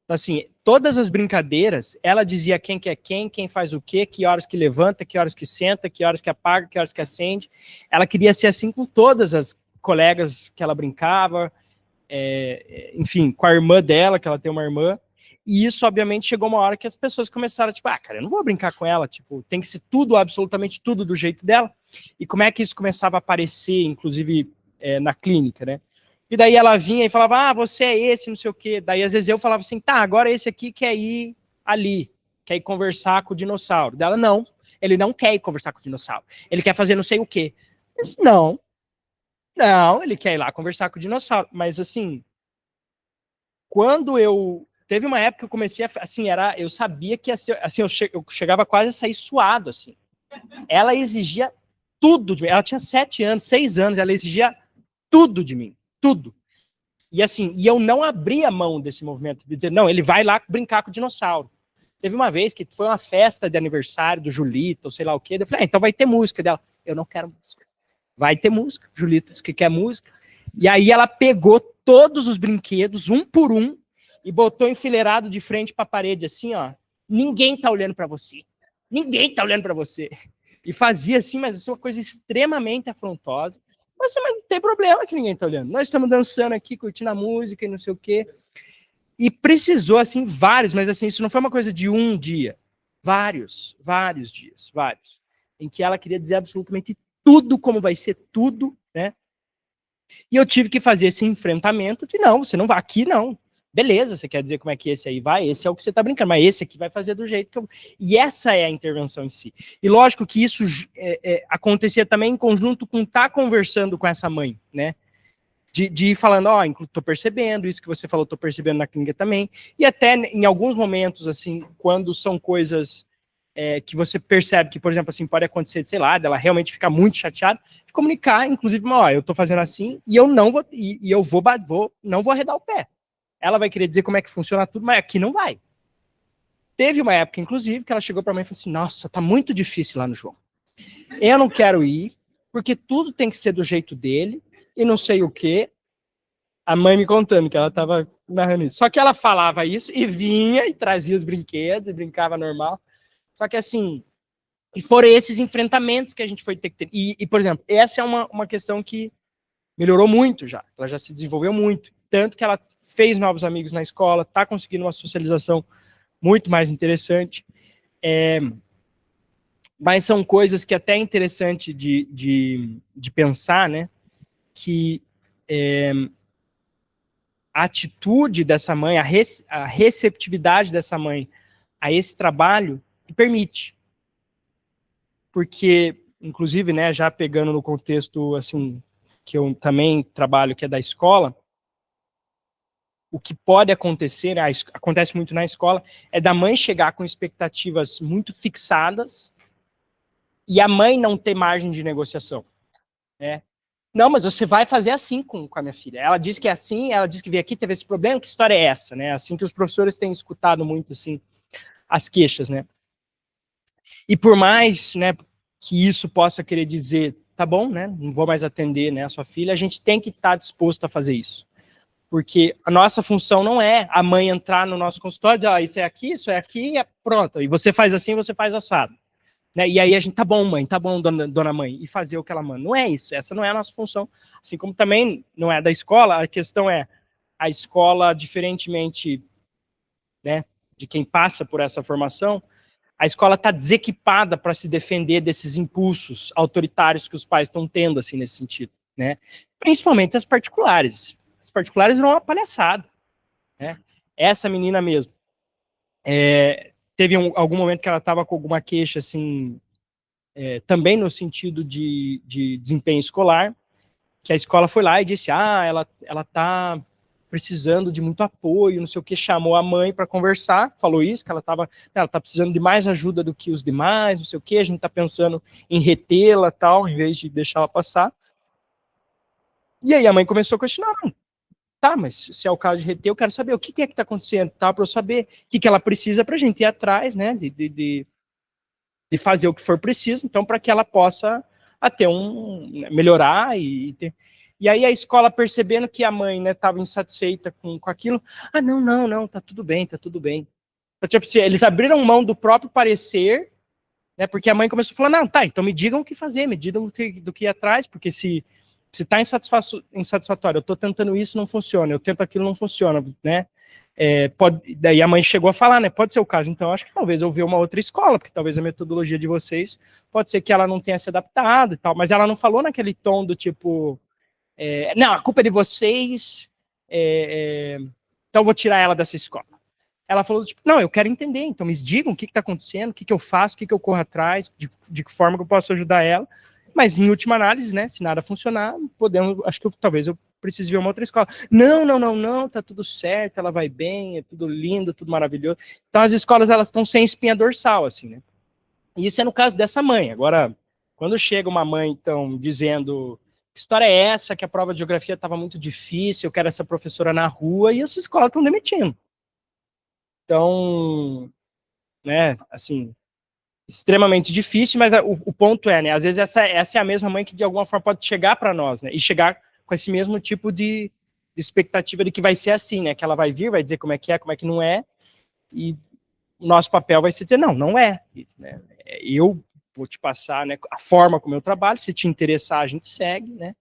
Então, assim, todas as brincadeiras, ela dizia quem que é quem faz o quê, que horas que levanta, que horas que senta, que horas que apaga, que horas que acende. Ela queria ser assim com todas as colegas que ela brincava, enfim, com a irmã dela, que ela tem uma irmã, e isso, obviamente, chegou uma hora que as pessoas começaram, tipo, cara, eu não vou brincar com ela, tipo, tem que ser tudo, absolutamente tudo do jeito dela, e como é que isso começava a aparecer, inclusive, na clínica, né? E daí ela vinha e falava, você é esse, não sei o quê, daí às vezes eu falava assim, tá, agora esse aqui quer ir ali, quer ir conversar com o dinossauro. Dela, não, ele não quer ir conversar com o dinossauro, ele quer fazer não sei o quê. Eu disse, não, Não, ele quer ir lá conversar com o dinossauro. Mas, assim, quando eu... Teve uma época que eu comecei a... Assim, eu sabia que ia ser... Assim, eu chegava quase a sair suado, assim. Ela exigia tudo de mim. Ela tinha 7 anos, 6 anos, ela exigia tudo de mim. Tudo. E, assim, eu não abria mão desse movimento, de dizer, não, ele vai lá brincar com o dinossauro. Teve uma vez que foi uma festa de aniversário do Julito, ou sei lá o quê. Eu falei, então vai ter música dela. Eu não quero música. Vai ter música. Julito disse que quer música. E aí ela pegou todos os brinquedos, um por um, e botou enfileirado de frente para a parede, assim, ó. Ninguém tá olhando para você. Ninguém tá olhando para você. E fazia assim, mas assim, uma coisa extremamente afrontosa. Mas não tem problema que ninguém tá olhando. Nós estamos dançando aqui, curtindo a música e não sei o quê. E precisou, assim, vários, mas assim, isso não foi uma coisa de um dia. Vários dias, vários. Em que ela queria dizer absolutamente tudo como vai ser tudo, né? E eu tive que fazer esse enfrentamento de, não, você não vai aqui, não. Beleza, você quer dizer como é que esse aí vai? Esse é o que você está brincando, mas esse aqui vai fazer do jeito que eu... E essa é a intervenção em si. E lógico que isso acontecia também em conjunto com estar conversando com essa mãe, né? De ir falando, ó, tô percebendo, isso que você falou, tô percebendo na clínica também. E até em alguns momentos, assim, quando são coisas que você percebe que, por exemplo, assim, pode acontecer, sei lá, dela realmente ficar muito chateada, de comunicar, inclusive, ó, eu tô fazendo assim, e eu não vou, não vou arredar o pé. Ela vai querer dizer como é que funciona tudo, mas aqui não vai. Teve uma época, inclusive, que ela chegou para mim e falou assim, nossa, tá muito difícil lá no João. Eu não quero ir, porque tudo tem que ser do jeito dele, e não sei o quê. A mãe me contando que ela tava narrando isso. Só que ela falava isso e vinha e trazia os brinquedos e brincava normal. Só que assim, e foram esses enfrentamentos que a gente foi ter que ter. E por exemplo, essa é uma questão que melhorou muito já. Ela já se desenvolveu muito. Tanto que ela fez novos amigos na escola, tá conseguindo uma socialização muito mais interessante. Mas são coisas que até é interessante de pensar, né? Que a atitude dessa mãe, a receptividade dessa mãe a esse trabalho que permite. Porque, inclusive, né, já pegando no contexto, assim, que eu também trabalho, que é da escola, o que pode acontecer, acontece muito na escola, é da mãe chegar com expectativas muito fixadas e a mãe não ter margem de negociação, né? Não, mas você vai fazer assim com a minha filha. Ela disse que é assim, ela disse que veio aqui, teve esse problema, que história é essa, né? Assim que os professores têm escutado muito, assim, as queixas, né? E por mais, né, que isso possa querer dizer, tá bom, né, não vou mais atender, né, a sua filha, a gente tem que estar disposto a fazer isso. Porque a nossa função não é a mãe entrar no nosso consultório e dizer, isso é aqui, é pronto. E você faz assim, você faz assado. Né? E aí a gente, tá bom, mãe, tá bom, dona mãe, e fazer o que ela manda. Não é isso, essa não é a nossa função. Assim como também não é da escola, a questão é, a escola, diferentemente, né, de quem passa por essa formação, a escola está desequipada para se defender desses impulsos autoritários que os pais estão tendo, assim, nesse sentido, né? Principalmente as particulares. As particulares não é uma palhaçada, né? Essa menina mesmo, teve algum momento que ela estava com alguma queixa, assim, também no sentido de desempenho escolar, que a escola foi lá e disse, ela está precisando de muito apoio, não sei o que, chamou a mãe para conversar, falou isso, que ela tá precisando de mais ajuda do que os demais, não sei o que, a gente está pensando em retê-la, tal, em vez de deixar ela passar. E aí a mãe começou a questionar, tá, mas se é o caso de reter, eu quero saber o que é que está acontecendo, tá, para eu saber o que ela precisa para a gente ir atrás, né, de fazer o que for preciso, então, para que ela possa até melhorar e ter... E aí a escola, percebendo que a mãe, né, estava insatisfeita com aquilo, não, tá tudo bem. Então, tipo, eles abriram mão do próprio parecer, né, porque a mãe começou a falar, não, tá, então me digam o que fazer, me digam do que ir atrás, porque se está insatisfatório, eu estou tentando isso, não funciona, eu tento aquilo, não funciona, né, daí a mãe chegou a falar, né, pode ser o caso, então acho que talvez eu ver uma outra escola, porque talvez a metodologia de vocês, pode ser que ela não tenha se adaptado e tal, mas ela não falou naquele tom do tipo, não, a culpa é de vocês, então eu vou tirar ela dessa escola. Ela falou, tipo, não, eu quero entender, então me digam o que está acontecendo, o que eu faço, o que eu corro atrás, de que forma que eu posso ajudar ela. Mas, em última análise, né, se nada funcionar, acho que talvez eu precise ver uma outra escola. Não, tá tudo certo, ela vai bem, é tudo lindo, tudo maravilhoso. Então, as escolas, elas estão sem espinha dorsal, assim, né? E isso é no caso dessa mãe. Agora, quando chega uma mãe, então, dizendo que história é essa, que a prova de geografia estava muito difícil, eu quero essa professora na rua, e as escolas estão demitindo. Então, né, assim, extremamente difícil, mas o ponto é, né, às vezes essa é a mesma mãe que de alguma forma pode chegar para nós, né, e chegar com esse mesmo tipo de expectativa de que vai ser assim, né, que ela vai vir, vai dizer como é que não é, e o nosso papel vai ser dizer, não é, né, eu vou te passar, né, a forma como eu trabalho, se te interessar a gente segue, né.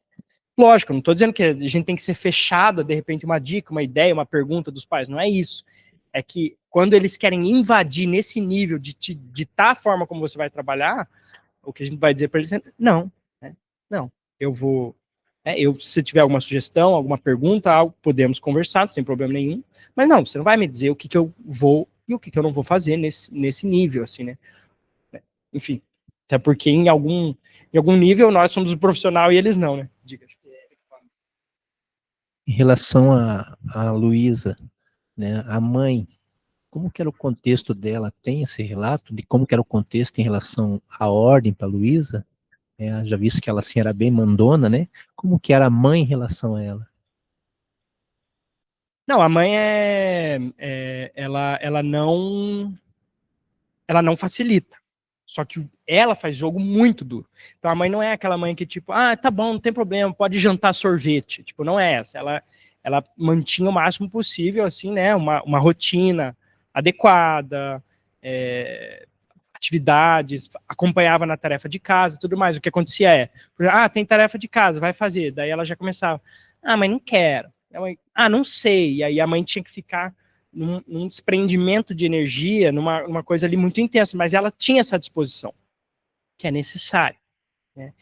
Lógico, não estou dizendo que a gente tem que ser fechado, de repente uma dica, uma ideia, uma pergunta dos pais, não é isso. É que quando eles querem invadir nesse nível de te ditar a forma como você vai trabalhar, o que a gente vai dizer para eles é não, né? Não, eu vou, se tiver alguma sugestão, alguma pergunta, algo, podemos conversar sem problema nenhum, mas não, você não vai me dizer o que eu vou e o que eu não vou fazer nesse nível, assim, né? Enfim, até porque em algum nível nós somos o profissional e eles não, né? Diga. Em relação a Luísa, né, a mãe, como que era o contexto dela? Tem esse relato de como que era o contexto em relação à ordem para Luísa? Já visto que ela assim, era bem mandona, né? Como que era a mãe em relação a ela? Não, a mãe ela não facilita. Só que ela faz jogo muito duro. Então a mãe não é aquela mãe que tipo, tá bom, não tem problema, pode jantar sorvete. Tipo, não é essa. Ela mantinha o máximo possível, assim, né, uma rotina adequada, atividades, acompanhava na tarefa de casa, tudo mais. O que acontecia tem tarefa de casa, vai fazer. Daí ela já começava, mas não quero. Não sei. E aí a mãe tinha que ficar num desprendimento de energia, numa coisa ali muito intensa, mas ela tinha essa disposição, que é necessário, né?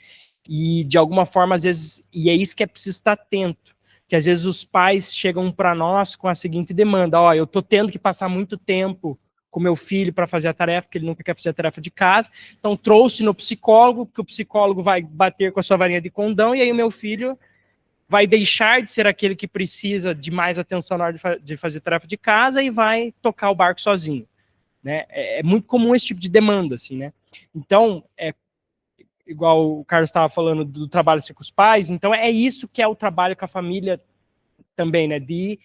E de alguma forma, às vezes, e é isso que é preciso estar atento, que às vezes os pais chegam para nós com a seguinte demanda, eu tô tendo que passar muito tempo com meu filho para fazer a tarefa, porque ele nunca quer fazer a tarefa de casa, então trouxe no psicólogo, porque o psicólogo vai bater com a sua varinha de condão, e aí o meu filho vai deixar de ser aquele que precisa de mais atenção na hora de fazer tarefa de casa e vai tocar o barco sozinho, né? É muito comum esse tipo de demanda, assim, né? Então, igual o Carlos estava falando do trabalho com os pais, então é isso que é o trabalho com a família também, né? De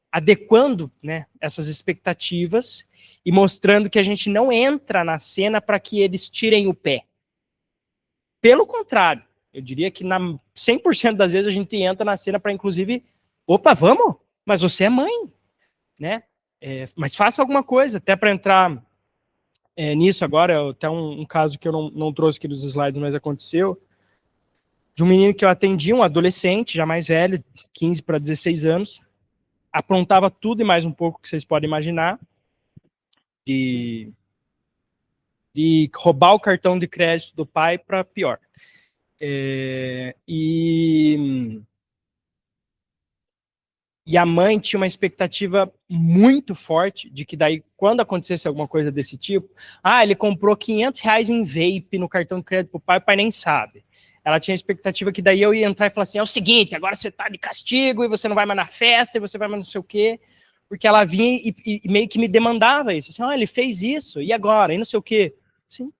adequando, né, essas expectativas e mostrando que a gente não entra na cena para que eles tirem o pé. Pelo contrário, eu diria que 100% das vezes a gente entra na cena para, inclusive, opa, vamos? Mas você é mãe, né? Mas faça alguma coisa, até para entrar nisso agora, até um caso que eu não trouxe aqui nos slides, mas aconteceu, de um menino que eu atendi, um adolescente, já mais velho, 15 para 16 anos, aprontava tudo e mais um pouco que vocês podem imaginar, de roubar o cartão de crédito do pai para pior. E a mãe tinha uma expectativa muito forte de que daí, quando acontecesse alguma coisa desse tipo, ele comprou R$500 em vape no cartão de crédito pro pai, o pai nem sabe. Ela tinha a expectativa que daí eu ia entrar e falar assim, é o seguinte, agora você tá de castigo e você não vai mais na festa e você vai mais não sei o quê, porque ela vinha e meio que me demandava isso, assim, ele fez isso, e agora? E não sei o quê. Assim,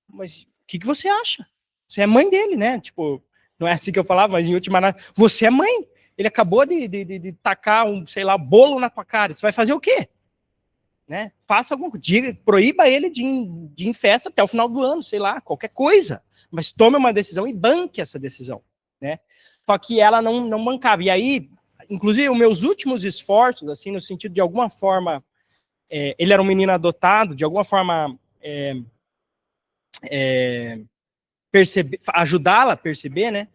mas o que você acha? Você é mãe dele, né? Tipo, não é assim que eu falava, mas em última análise, você é mãe. Ele acabou de tacar bolo na tua cara. Você vai fazer o quê? Né? Faça alguma coisa. Proíba ele de ir em festa até o final do ano, sei lá, qualquer coisa. Mas tome uma decisão e banque essa decisão. Né? Só que ela não bancava. E aí, inclusive, os meus últimos esforços, assim, no sentido de alguma forma, ele era um menino adotado, de alguma forma ajudá-la a perceber, né?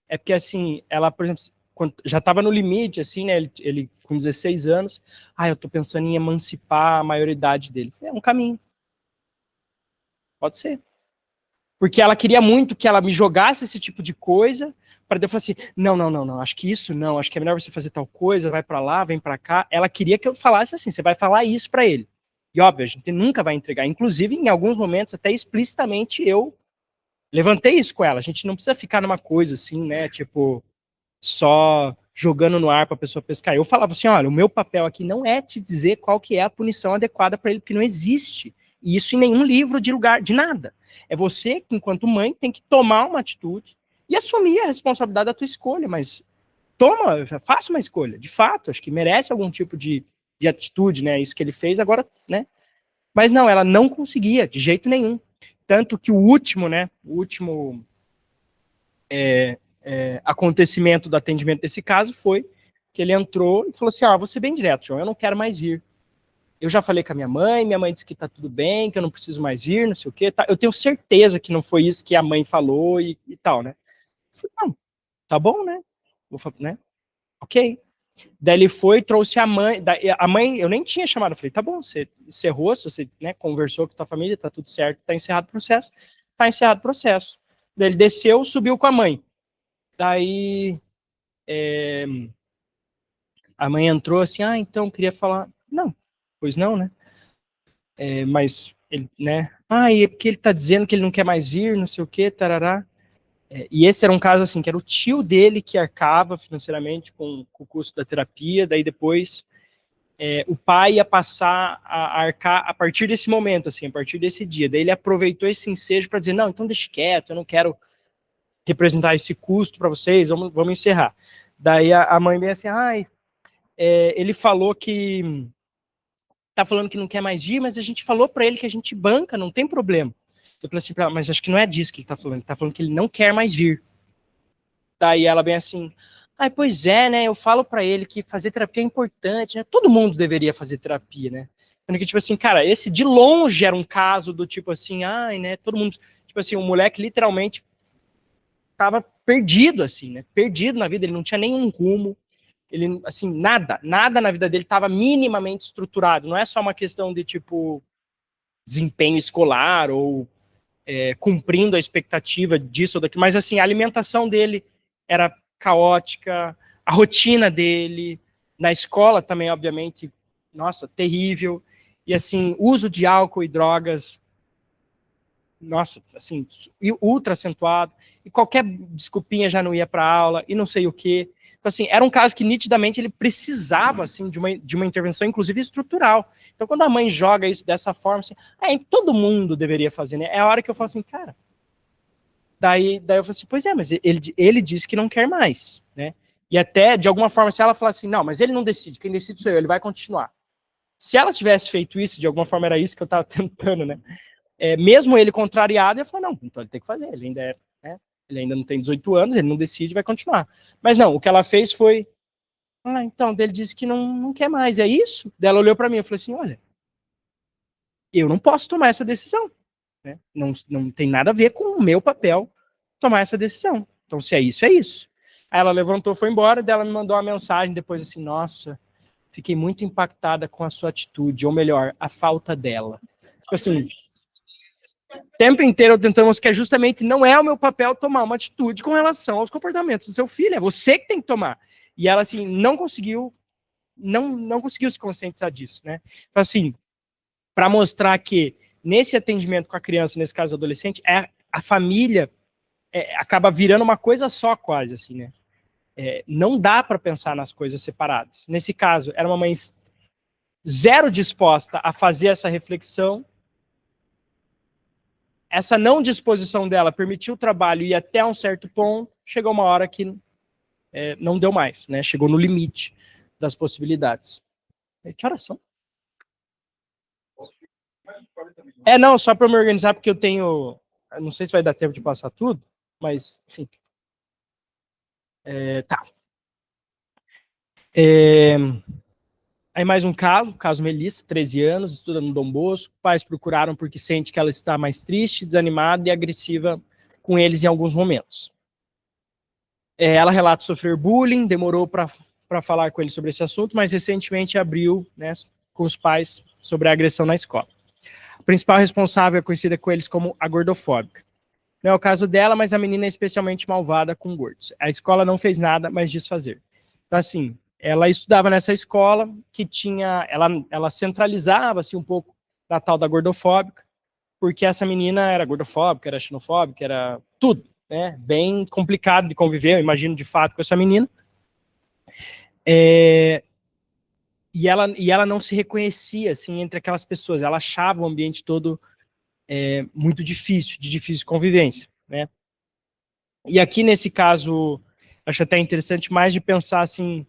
É porque, assim, ela, por exemplo, já estava no limite, assim, né? Ele com 16 anos, eu tô pensando em emancipar a maioridade dele. É um caminho. Pode ser. Porque ela queria muito que ela me jogasse esse tipo de coisa, para eu falar assim, não, acho que isso não, acho que é melhor você fazer tal coisa, vai para lá, vem para cá. Ela queria que eu falasse assim, você vai falar isso para ele. E óbvio, a gente nunca vai entregar. Inclusive, em alguns momentos, até explicitamente, eu Levantei isso com ela, a gente não precisa ficar numa coisa assim, né, tipo, só jogando no ar para a pessoa pescar. Eu falava assim, olha, o meu papel aqui não é te dizer qual que é a punição adequada para ele, porque não existe. E isso em nenhum livro de lugar, de nada. É você, enquanto mãe, tem que tomar uma atitude e assumir a responsabilidade da tua escolha, mas faça uma escolha. De fato, acho que merece algum tipo de atitude, né? Isso que ele fez agora, né? Mas não, ela não conseguia, de jeito nenhum. Tanto que o último acontecimento do atendimento desse caso foi que ele entrou e falou assim, vou ser bem direto, João, eu não quero mais vir. Eu já falei com a minha mãe disse que tá tudo bem, que eu não preciso mais vir, não sei o quê. Tá? Eu tenho certeza que não foi isso que a mãe falou e tal, né? Eu falei, não, tá bom, né? Né? Ok. Daí ele foi, trouxe a mãe, eu nem tinha chamado, eu falei, tá bom, você encerrou, você, né, conversou com a tua família, tá tudo certo, tá encerrado o processo. Daí ele desceu, subiu com a mãe. Daí a mãe entrou assim, então queria falar, não, pois não, né? Mas ele, né? É porque ele tá dizendo que ele não quer mais vir, não sei o quê, tarará. E esse era um caso assim, que era o tio dele que arcava financeiramente com o custo da terapia, daí depois o pai ia passar a arcar a partir desse momento, assim, a partir desse dia. Daí ele aproveitou esse ensejo para dizer, não, então deixa quieto, eu não quero representar esse custo para vocês, vamos encerrar. Daí a mãe veio assim, ele falou que tá falando que não quer mais vir, mas a gente falou para ele que a gente banca, não tem problema. Eu falei assim pra ela, mas acho que não é disso que ele tá falando que ele não quer mais vir. Daí ela bem assim, pois é, né, eu falo para ele que fazer terapia é importante, né, todo mundo deveria fazer terapia, né, porque, tipo assim, cara, esse de longe era um caso do tipo assim, né, todo mundo, tipo assim, um moleque literalmente tava perdido, assim, né, perdido na vida, ele não tinha nenhum rumo, ele, assim, nada na vida dele estava minimamente estruturado, não é só uma questão de, tipo, desempenho escolar ou cumprindo a expectativa disso ou daquilo, mas, assim, a alimentação dele era caótica, a rotina dele, na escola também, obviamente, nossa, terrível, e, assim, uso de álcool e drogas, nossa, assim, ultra acentuado, e qualquer desculpinha já não ia para aula, e não sei o quê. Então, assim, era um caso que nitidamente ele precisava, assim, de uma intervenção, inclusive estrutural. Então, quando a mãe joga isso dessa forma, assim, todo mundo deveria fazer, né? É a hora que eu falo assim, cara. Daí eu falo assim, pois é, mas ele disse que não quer mais, né? E até, de alguma forma, se ela falar assim, não, mas ele não decide, quem decide sou eu, ele vai continuar. Se ela tivesse feito isso, de alguma forma era isso que eu tava tentando, né? Mesmo ele contrariado, ele falou, não, então ele tem que fazer, ele ainda ele ainda não tem 18 anos, ele não decide, vai continuar. Mas não, o que ela fez foi, então, ele disse que não quer mais, é isso? Daí ela olhou para mim, eu falei assim, olha, eu não posso tomar essa decisão, né? Não tem nada a ver com o meu papel tomar essa decisão. Então, se é isso, é isso. Aí ela levantou, foi embora, daí ela me mandou uma mensagem depois assim, nossa, fiquei muito impactada com a sua atitude, ou melhor, a falta dela. Tipo assim, o tempo inteiro tentamos que justamente não é o meu papel tomar uma atitude com relação aos comportamentos do seu filho, é você que tem que tomar. E ela, assim, não conseguiu se conscientizar disso, né? Então, assim, para mostrar que nesse atendimento com a criança, nesse caso adolescente, a família acaba virando uma coisa só quase, assim, né? Não dá para pensar nas coisas separadas. Nesse caso, era uma mãe zero disposta a fazer essa reflexão. Essa não disposição dela permitiu o trabalho ir até um certo ponto, chegou uma hora que não deu mais, né? Chegou no limite das possibilidades. Que horas são? Não, só para me organizar, porque eu tenho... Não sei se vai dar tempo de passar tudo, mas, enfim. Tá. Aí mais um caso Melissa, 13 anos, estuda no Dom Bosco. Pais procuraram porque sente que ela está mais triste, desanimada e agressiva com eles em alguns momentos. Ela relata sofrer bullying, demorou para falar com ele sobre esse assunto, mas recentemente abriu, né, com os pais sobre a agressão na escola. A principal responsável é conhecida com eles como a gordofóbica. Não é o caso dela, mas a menina é especialmente malvada com gordos. A escola não fez nada, mas diz fazer. Então, assim, ela estudava nessa escola que tinha... Ela centralizava, assim, um pouco da tal da gordofóbica. porque essa menina era gordofóbica, era xenofóbica, era tudo, né? Bem complicado de conviver, eu imagino, de fato, com essa menina. E ela não se reconhecia, assim, entre aquelas pessoas. Ela achava o ambiente todo muito difícil, de difícil convivência, né? E aqui, nesse caso, acho até interessante mais de pensar, assim,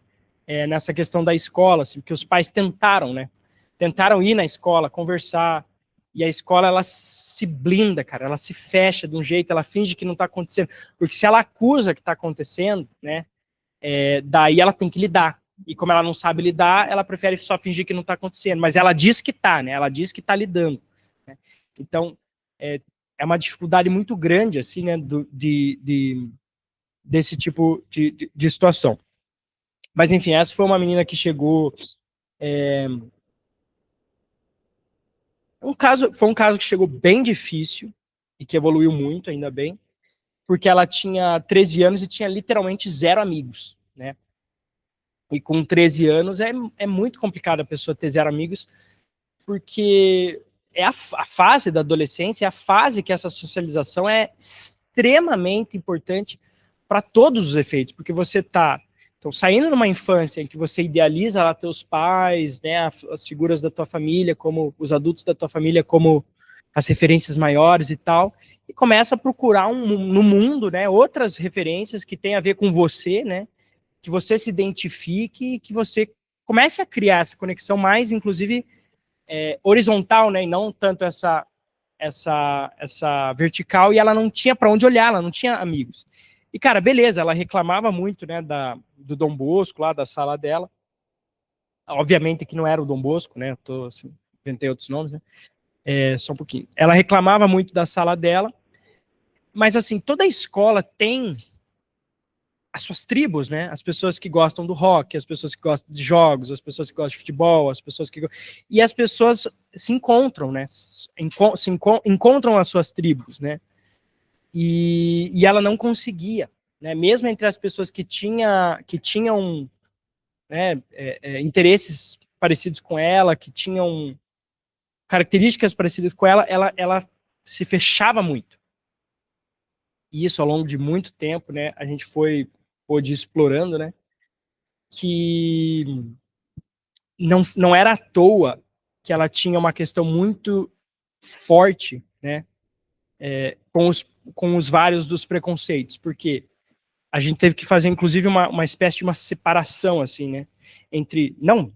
nessa questão da escola, assim, porque os pais tentaram, né? Tentaram ir na escola, conversar, e a escola, ela se blinda, cara, ela se fecha de um jeito, ela finge que não tá acontecendo, porque se ela acusa que tá acontecendo, né, daí ela tem que lidar, e como ela não sabe lidar, ela prefere só fingir que não tá acontecendo, mas ela diz que tá, né, ela diz que tá lidando, né? Então, é uma dificuldade muito grande, assim, né, desse tipo de situação. Mas, enfim, essa foi uma menina que chegou... Foi um caso que chegou bem difícil e que evoluiu muito, ainda bem, porque ela tinha 13 anos e tinha literalmente 0 amigos, né? E com 13 anos é muito complicado a pessoa ter 0 amigos, porque é a fase da adolescência, é a fase que essa socialização é extremamente importante para todos os efeitos, porque você está saindo numa infância em que você idealiza lá teus pais, né, as figuras da tua família, como os adultos da tua família, como as referências maiores e tal, e começa a procurar no mundo, né, outras referências que tem a ver com você, né, que você se identifique, que você comece a criar essa conexão mais, inclusive, horizontal, né, e não tanto essa vertical, e ela não tinha para onde olhar, ela não tinha amigos. E, cara, beleza, ela reclamava muito, né, do Dom Bosco, lá da sala dela. Obviamente que não era o Dom Bosco, né, assim, inventei outros nomes, né, só um pouquinho. Ela reclamava muito da sala dela, mas, assim, toda escola tem as suas tribos, né, as pessoas que gostam do rock, as pessoas que gostam de jogos, as pessoas que gostam de futebol, as pessoas que... E as pessoas se encontram, né, encontram as suas tribos, né, e ela não conseguia, né, mesmo entre as pessoas que tinham, né, interesses parecidos com ela, que tinham características parecidas com ela se fechava muito. E isso, ao longo de muito tempo, né, a gente pôde ir explorando, né, que não era à toa que ela tinha uma questão muito forte, né, com os vários dos preconceitos, porque a gente teve que fazer, inclusive, uma espécie de uma separação, assim, né, entre, não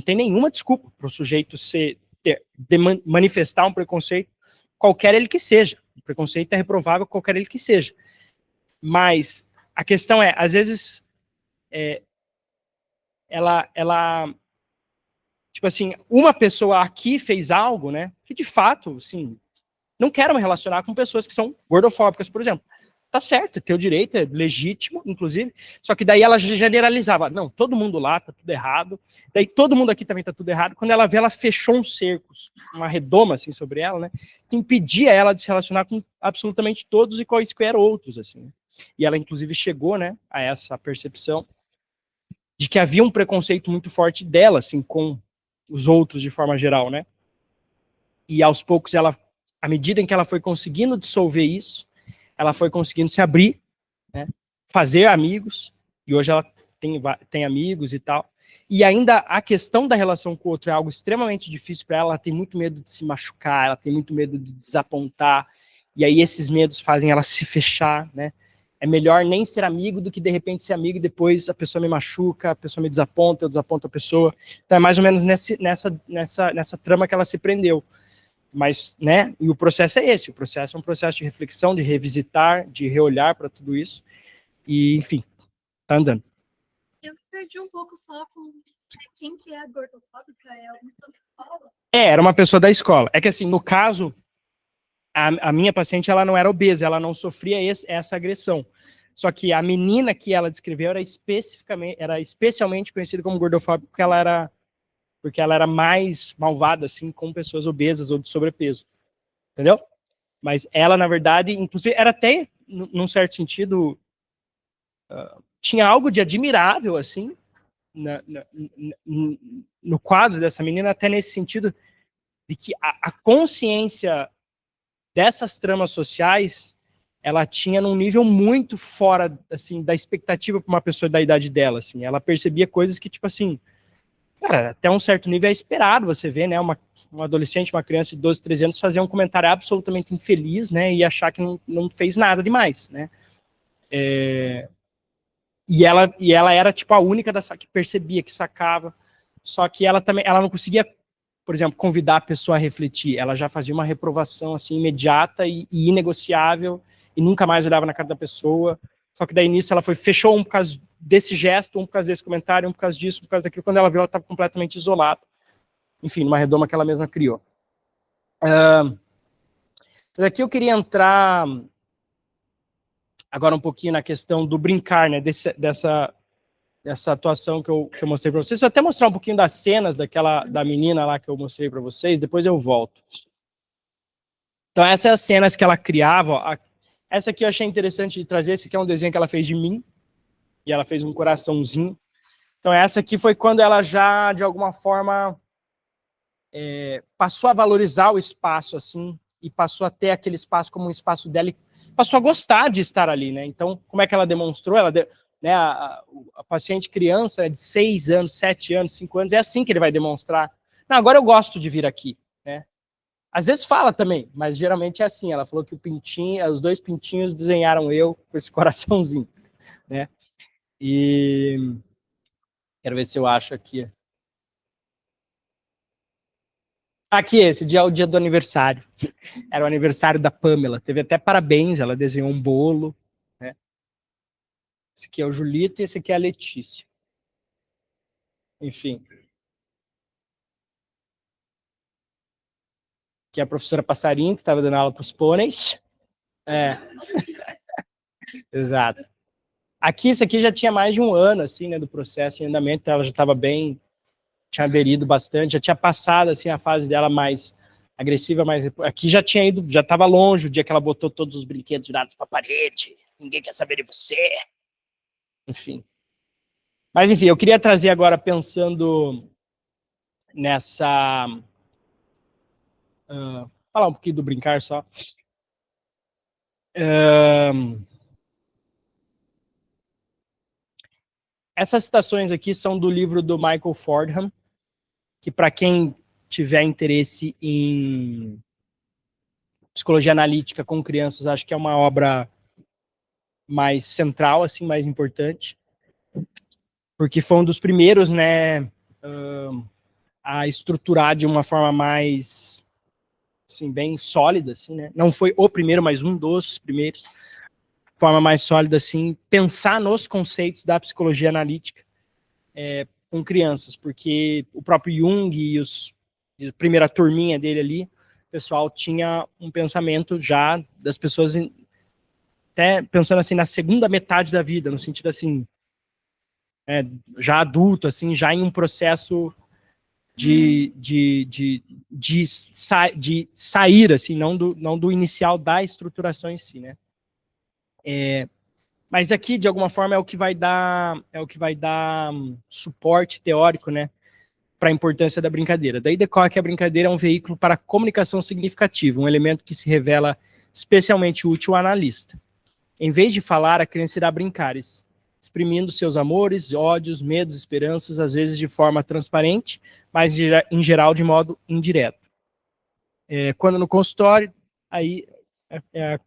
tem nenhuma desculpa para o sujeito manifestar um preconceito, qualquer ele que seja. O preconceito é reprovável, qualquer ele que seja. Mas a questão é, às vezes, ela tipo assim, uma pessoa aqui fez algo, né, que de fato, assim, não quero me relacionar com pessoas que são gordofóbicas, por exemplo. Tá certo, é teu direito, é legítimo, inclusive, só que daí ela generalizava, não, todo mundo lá tá tudo errado, daí todo mundo aqui também tá tudo errado. Quando ela vê, ela fechou um cerco, uma redoma, assim, sobre ela, né, que impedia ela de se relacionar com absolutamente todos e quaisquer outros, assim, né? E ela, inclusive, chegou, né, a essa percepção de que havia um preconceito muito forte dela, assim, com os outros de forma geral, né, e aos poucos à medida em que ela foi conseguindo dissolver isso, ela foi conseguindo se abrir, né, fazer amigos, e hoje ela tem amigos e tal. E ainda a questão da relação com o outro é algo extremamente difícil para ela tem muito medo de se machucar, ela tem muito medo de desapontar, e aí esses medos fazem ela se fechar, né. É melhor nem ser amigo do que de repente ser amigo e depois a pessoa me machuca, a pessoa me desaponta, eu desaponto a pessoa. Então é mais ou menos nessa trama que ela se prendeu. Mas, né, e o processo é esse, o processo é um processo de reflexão, de revisitar, de reolhar para tudo isso, e, enfim, tá andando. Eu perdi um pouco só com quem que é gordofóbica, é alguma escola? Era uma pessoa da escola. É que, assim, no caso, a minha paciente, ela não era obesa, ela não sofria essa agressão. Só que a menina que ela descreveu era especialmente conhecida como gordofóbica porque ela era mais malvada, assim, com pessoas obesas ou de sobrepeso. Entendeu? Mas ela, na verdade, inclusive, era até, num certo sentido, tinha algo de admirável, assim, no quadro dessa menina, até nesse sentido, de que a consciência dessas tramas sociais, ela tinha num nível muito fora, assim, da expectativa para uma pessoa da idade dela, assim. Ela percebia coisas que, tipo assim, cara, até um certo nível é esperado você ver, né, um adolescente, uma criança de 12, 13 anos fazer um comentário absolutamente infeliz, né, e achar que não fez nada demais, né. E ela era, tipo, a única que percebia, que sacava, só que ela não conseguia, por exemplo, convidar a pessoa a refletir, ela já fazia uma reprovação, assim, imediata e inegociável, e nunca mais olhava na cara da pessoa, só que daí nisso ela fechou um por causa desse gesto, um por causa desse comentário, um por causa disso, um por causa daquilo, quando ela viu, ela estava completamente isolada. Enfim, numa redoma que ela mesma criou. Aqui eu queria entrar agora um pouquinho na questão do brincar, né, dessa atuação que eu mostrei para vocês. Vou até mostrar um pouquinho das cenas da menina lá que eu mostrei para vocês, depois eu volto. Então essas cenas que ela criava, ó, essa aqui eu achei interessante de trazer, esse aqui é um desenho que ela fez de mim, e ela fez um coraçãozinho. Então essa aqui foi quando ela já, de alguma forma, passou a valorizar o espaço, assim, e passou a ter aquele espaço como um espaço dela, e passou a gostar de estar ali, né? Então, como é que ela demonstrou? Né, a paciente criança de 6 anos, 7 anos, 5 anos, é assim que ele vai demonstrar. Não, agora eu gosto de vir aqui, né? Às vezes fala também, mas geralmente é assim. Ela falou que os 2 pintinhos desenharam eu com esse coraçãozinho, né? E quero ver se eu acho aqui. Aqui, esse dia é o dia do aniversário. Era o aniversário da Pamela. Teve até parabéns, ela desenhou um bolo, né? Esse aqui é o Julito e esse aqui é a Letícia. Enfim. Que é a professora Passarinho, que estava dando aula para os pôneis. Exato. Aqui, isso aqui já tinha mais de 1 ano, assim, né, do processo em andamento, então ela já estava bem, tinha aderido bastante, já tinha passado, assim, a fase dela mais agressiva, mas aqui já tinha ido, já estava longe o dia que ela botou todos os brinquedos virados para a parede, ninguém quer saber de você. Enfim. Mas, enfim, eu queria trazer agora, pensando nessa... falar um pouquinho do brincar só. Essas citações aqui são do livro do Michael Fordham, que para quem tiver interesse em psicologia analítica com crianças, acho que é uma obra mais central, assim, mais importante, porque foi um dos primeiros, né, a estruturar de uma forma mais, assim, bem sólida, assim, né? Não foi o primeiro, mas um dos primeiros, forma mais sólida, assim, pensar nos conceitos da psicologia analítica com crianças, porque o próprio Jung e a primeira turminha dele ali, o pessoal tinha um pensamento já das pessoas, até pensando assim, na segunda metade da vida, no sentido assim, já adulto, assim, já em um processo de sair, assim, não do inicial da estruturação em si, né? Mas aqui, de alguma forma, é o que vai dar suporte teórico, né, para a importância da brincadeira. Daí decorre que a brincadeira é um veículo para comunicação significativa, um elemento que se revela especialmente útil ao analista. Em vez de falar, a criança irá brincar, exprimindo seus amores, ódios, medos, esperanças, às vezes de forma transparente, mas em geral de modo indireto. Quando no consultório, aí é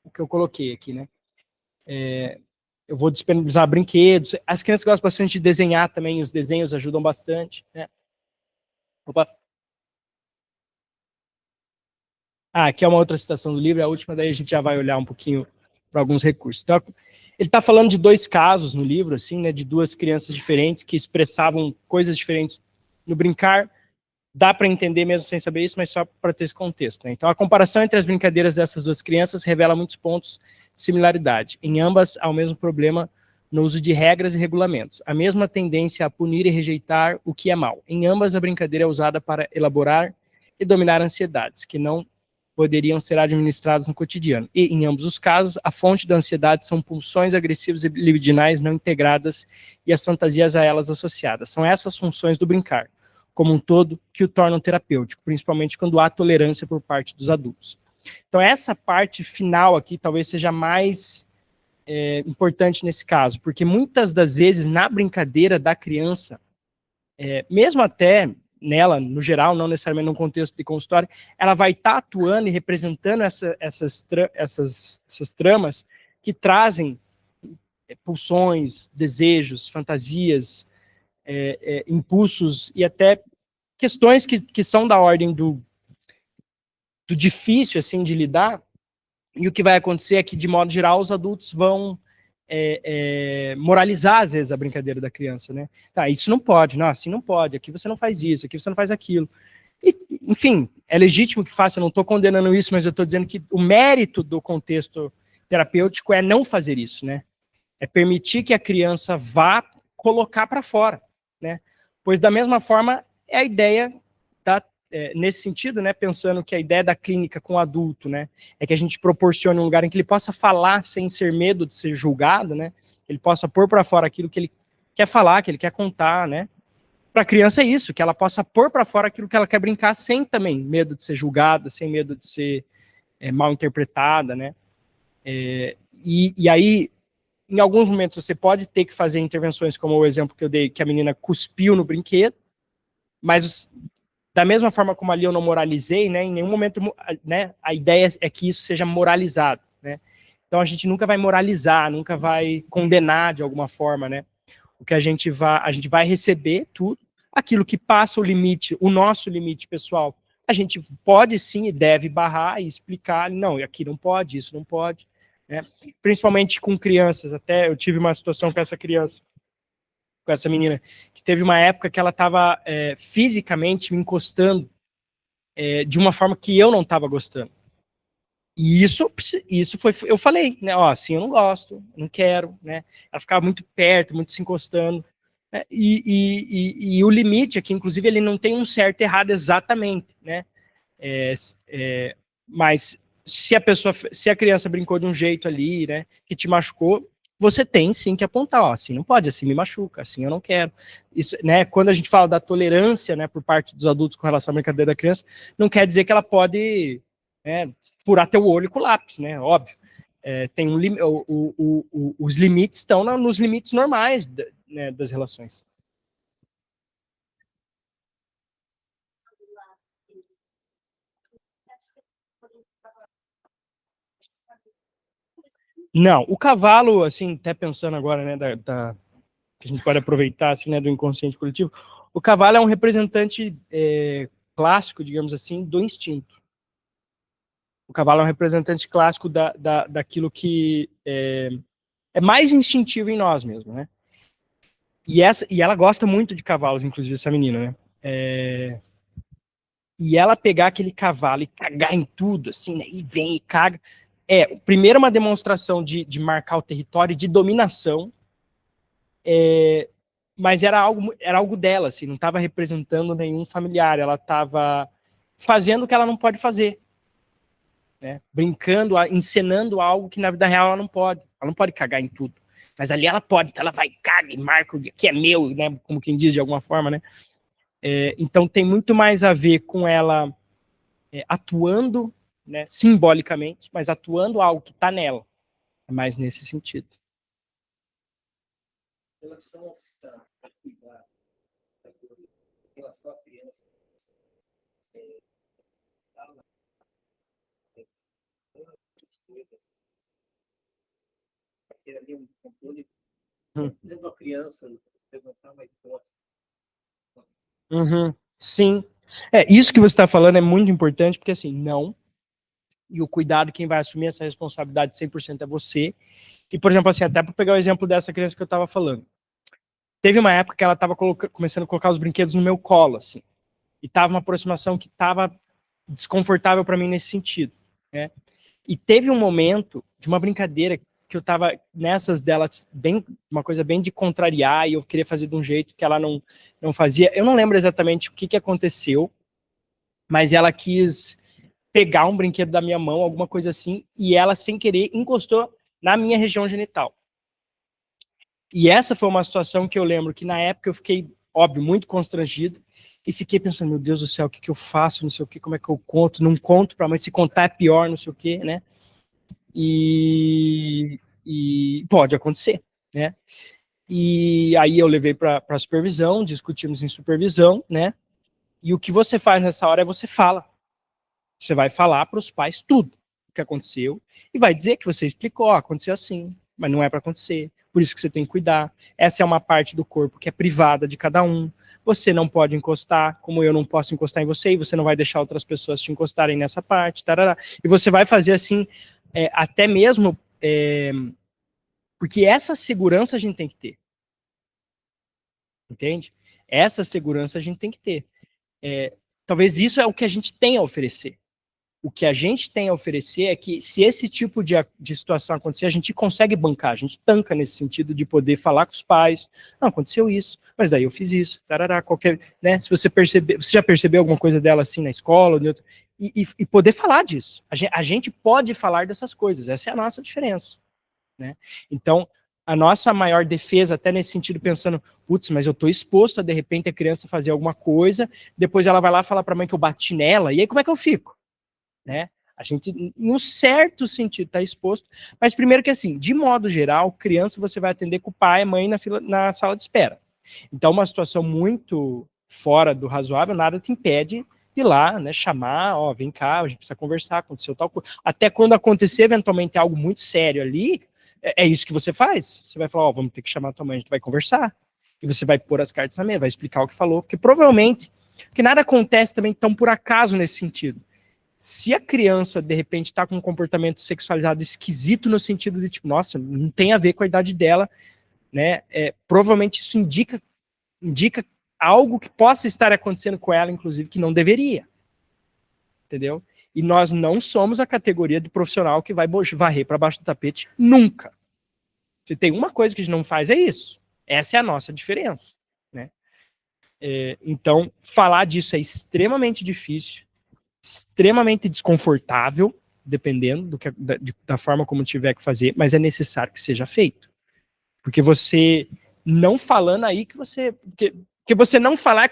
o que eu coloquei aqui, né? Eu vou disponibilizar brinquedos. As crianças gostam bastante de desenhar também, os desenhos ajudam bastante, né? Opa. Aqui é uma outra citação do livro, a última, daí a gente já vai olhar um pouquinho para alguns recursos. Então, ele está falando de 2 casos no livro, assim, né, de 2 crianças diferentes que expressavam coisas diferentes no brincar. Dá para entender mesmo sem saber isso, mas só para ter esse contexto, né? Então, a comparação entre as brincadeiras dessas 2 crianças revela muitos pontos de similaridade. Em ambas, há o mesmo problema no uso de regras e regulamentos. A mesma tendência a punir e rejeitar o que é mal. Em ambas, a brincadeira é usada para elaborar e dominar ansiedades, que não poderiam ser administradas no cotidiano. E, em ambos os casos, a fonte da ansiedade são pulsões agressivas e libidinais não integradas e as fantasias a elas associadas. São essas funções do brincar. como um todo que o tornam terapêutico, principalmente quando há tolerância por parte dos adultos. Então essa parte final aqui talvez seja mais importante nesse caso, porque muitas das vezes na brincadeira da criança, mesmo até nela, no geral, não necessariamente num contexto de consultório, ela vai estar atuando e representando essas tramas que trazem pulsões, desejos, fantasias, impulsos e até questões que são da ordem do difícil assim de lidar. E o que vai acontecer é que, de modo geral, os adultos vão moralizar, às vezes, a brincadeira da criança, né? Tá, isso não pode, não, assim não pode, aqui você não faz isso, aqui você não faz aquilo. E, enfim, é legítimo que faça, eu não estou condenando isso, mas eu estou dizendo que o mérito do contexto terapêutico é não fazer isso, né? É permitir que a criança vá colocar para fora, né? Pois, da mesma forma, é a ideia nesse sentido, né, pensando que a ideia da clínica com o adulto, né, é que a gente proporcione um lugar em que ele possa falar sem ser medo de ser julgado, né, que ele possa pôr para fora aquilo que ele quer falar, que ele quer contar, né. Para a criança é isso, que ela possa pôr para fora aquilo que ela quer brincar sem também medo de ser julgada, sem medo de ser mal interpretada, né. E aí, em alguns momentos, você pode ter que fazer intervenções, como o exemplo que eu dei, que a menina cuspiu no brinquedo, mas da mesma forma como ali eu não moralizei, né, em nenhum momento, né, a ideia é que isso seja moralizado, né. Então a gente nunca vai moralizar, nunca vai condenar de alguma forma, né. O que a gente vai receber tudo, aquilo que passa o limite, o nosso limite pessoal, a gente pode sim e deve barrar e explicar, não, aqui não pode, isso não pode, né. Principalmente com crianças, até eu tive uma situação com essa criança, com essa menina, que teve uma época que ela estava fisicamente me encostando de uma forma que eu não estava gostando. E isso foi, eu falei, né, ó, assim eu não gosto, não quero, né, ela ficava muito perto, muito se encostando, né, e o limite aqui, inclusive, ele não tem um certo e errado exatamente, né, mas se a criança brincou de um jeito ali, né, que te machucou, você tem sim que apontar, ó, assim não pode, assim me machuca, assim eu não quero. Isso, né, quando a gente fala da tolerância, né, por parte dos adultos com relação à brincadeira da criança, não quer dizer que ela pode, né, furar teu olho com lápis, né, óbvio. Tem os limites estão nos limites normais, né, das relações. Não, o cavalo, assim, até pensando agora, né, que a gente pode aproveitar, assim, né, do inconsciente coletivo, o cavalo é um representante clássico, digamos assim, do instinto. O cavalo é um representante clássico daquilo que é mais instintivo em nós mesmo, né? E ela gosta muito de cavalos, inclusive, essa menina, né? E ela pegar aquele cavalo e cagar em tudo, assim, né? E vem e caga. Primeiro uma demonstração de marcar o território, de dominação, mas era algo dela, assim, não estava representando nenhum familiar, ela estava fazendo o que ela não pode fazer, né? Brincando, encenando algo que na vida real ela não pode cagar em tudo, mas ali ela pode, então ela vai, caga e marca o que é meu, né? Como quem diz de alguma forma, né? Então tem muito mais a ver com ela atuando, né, simbolicamente, mas atuando algo que está nela, é mais nesse sentido. Em relação a cuidar, em relação à criança, ter ali um controle dentro da criança, levantar uma hipótese. Sim. Isso que você está falando é muito importante, porque assim, não. E o cuidado, quem vai assumir essa responsabilidade 100% é você. E, por exemplo, assim, até para pegar o exemplo dessa criança que eu estava falando. Teve uma época que ela estava começando a colocar os brinquedos no meu colo, assim. E estava uma aproximação que estava desconfortável para mim nesse sentido, né? E teve um momento de uma brincadeira que eu estava nessas delas, uma coisa bem de contrariar, e eu queria fazer de um jeito que ela não fazia. Eu não lembro exatamente o que aconteceu, mas ela quis pegar um brinquedo da minha mão, alguma coisa assim, e ela, sem querer, encostou na minha região genital. E essa foi uma situação que eu lembro que, na época, eu fiquei, óbvio, muito constrangido, E fiquei pensando, meu Deus do céu, o que eu faço, não sei o que, como é que eu conto, não conto pra mãe, se contar é pior, não sei o que, né? E pode acontecer, né? E aí eu levei para supervisão, discutimos em supervisão, né? E o que você faz nessa hora é você fala. Você vai falar para os pais tudo o que aconteceu e vai dizer que você explicou, ó, aconteceu assim, mas não é para acontecer. Por isso que você tem que cuidar. Essa é uma parte do corpo que é privada de cada um. Você não pode encostar, como eu não posso encostar em você, e você não vai deixar outras pessoas te encostarem nessa parte, tarará. E você vai fazer assim, até mesmo, porque essa segurança a gente tem que ter. Entende? Essa segurança a gente tem que ter. Talvez isso é o que a gente tem a oferecer. O que a gente tem a oferecer é que, se esse tipo de situação acontecer, a gente consegue bancar, a gente tanca nesse sentido de poder falar com os pais. Não, aconteceu isso, mas daí eu fiz isso, tarará, qualquer, né? Se você perceber, você já percebeu alguma coisa dela assim na escola, ou outro, e poder falar disso. A gente pode falar dessas coisas, essa é a nossa diferença, né? Então, a nossa maior defesa, até nesse sentido, pensando, putz, mas eu tô exposto a, de repente, a criança fazer alguma coisa, depois ela vai lá falar pra mãe que eu bati nela, e aí como é que eu fico? Né? A gente, em um certo sentido, está exposto, mas primeiro que assim, de modo geral, criança você vai atender com o pai e a mãe na sala de espera. Então, uma situação muito fora do razoável, nada te impede de ir lá, né, chamar, ó, vem cá, a gente precisa conversar, aconteceu tal coisa. Até quando acontecer eventualmente algo muito sério ali, é isso que você faz. Você vai falar, ó, vamos ter que chamar a tua mãe, a gente vai conversar. E você vai pôr as cartas na mesa, vai explicar o que falou, porque provavelmente, que nada acontece também tão por acaso nesse sentido. Se a criança, de repente, está com um comportamento sexualizado esquisito no sentido de, tipo, nossa, não tem a ver com a idade dela, né? Provavelmente isso indica algo que possa estar acontecendo com ela, inclusive, que não deveria. Entendeu? E nós não somos a categoria do profissional que vai varrer para baixo do tapete nunca. Se tem uma coisa que a gente não faz, é isso. Essa é a nossa diferença, né? Então, falar disso é extremamente difícil, extremamente desconfortável, dependendo da forma como tiver que fazer, mas é necessário que seja feito. Porque você não falando aí que você... Porque você não falar é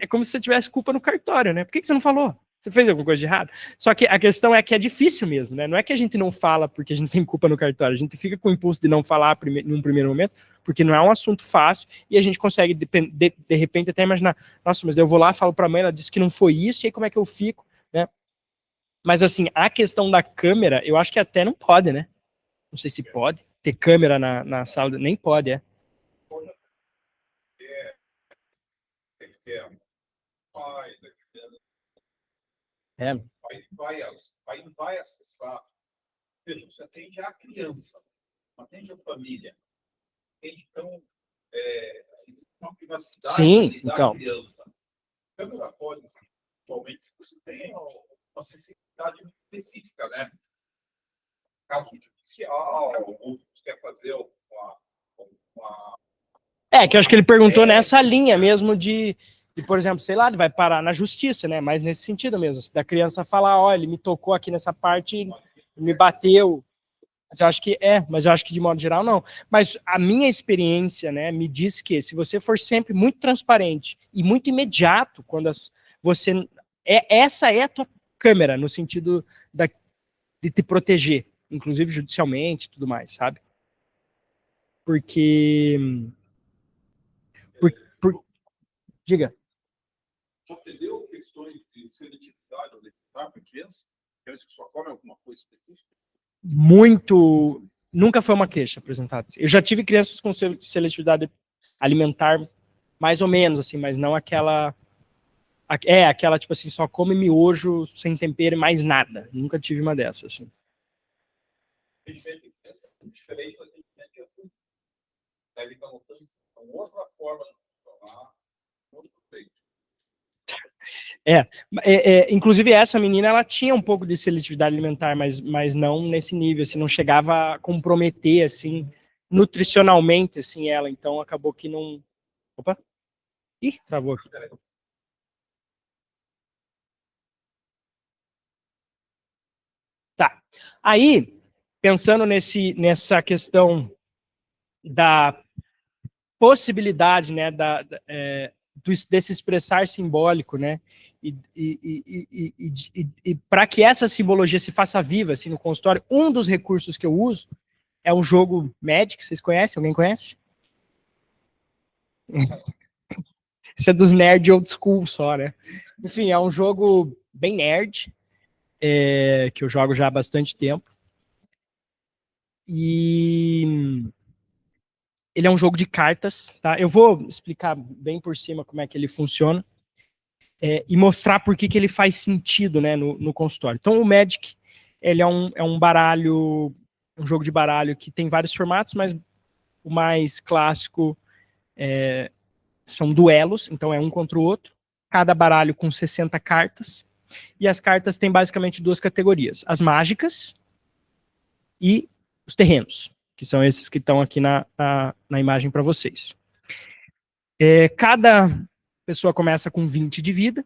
como se você tivesse culpa no cartório, né? Por que você não falou? Você fez alguma coisa de errado? Só que a questão é que é difícil mesmo, né? Não é que a gente não fala porque a gente tem culpa no cartório, a gente fica com o impulso de não falar num primeiro momento, porque não é um assunto fácil, e a gente consegue, de repente, até imaginar, nossa, mas eu vou lá, falo pra mãe, ela disse que não foi isso, e aí como é que eu fico? Né? Mas assim, a questão da câmera, eu acho que até não pode, né? Não sei se pode ter câmera na sala, nem pode, vai acessar, você atende a criança, atende a família, então, uma privacidade. Sim, então. Criança. A câmera pode, atualmente, se você tem uma sensibilidade específica, né? Caso judicial, ou você quer fazer uma... Que eu acho que ele perguntou nessa linha mesmo de, por exemplo, sei lá, ele vai parar na justiça, né? Mas nesse sentido mesmo, da criança falar, ó, ele me tocou aqui nessa parte, me bateu. Mas eu acho que de modo geral não. Mas a minha experiência, né, me diz que se você for sempre muito transparente e muito imediato, quando essa é a tua câmera, no sentido de te proteger, inclusive judicialmente e tudo mais, sabe? Porque... Diga. Já entendeu questões de seletividade ou identidade para criança? Criança que só come alguma coisa específica? Nunca foi uma queixa apresentada. Eu já tive crianças com seletividade alimentar, mais ou menos, assim, mas não aquela tipo assim, só come miojo sem tempero e mais nada. Nunca tive uma dessas, assim. Diferente da gente, deve estar notando outra forma de falar, outro jeito. Inclusive essa menina, ela tinha um pouco de seletividade alimentar, mas não nesse nível, assim, não chegava a comprometer, assim, nutricionalmente, assim, ela, então acabou que não... Opa! Ih, travou aqui. Tá. Aí, pensando nessa questão da possibilidade, né, desse expressar simbólico, né? E para que essa simbologia se faça viva assim, no consultório, um dos recursos que eu uso é um jogo Magic, vocês conhecem? Alguém conhece? Esse é dos nerd old school só, né? Enfim, é um jogo bem nerd, que eu jogo já há bastante tempo. E ele é um jogo de cartas, tá? Eu vou explicar bem por cima como é que ele funciona e mostrar por que ele faz sentido, né, no consultório. Então, o Magic, ele é um baralho, um jogo de baralho que tem vários formatos, mas o mais clássico são duelos, então é um contra o outro, cada baralho com 60 cartas, e as cartas têm basicamente duas categorias, as mágicas e os terrenos, que são esses que estão aqui na imagem para vocês. Cada pessoa começa com 20 de vida,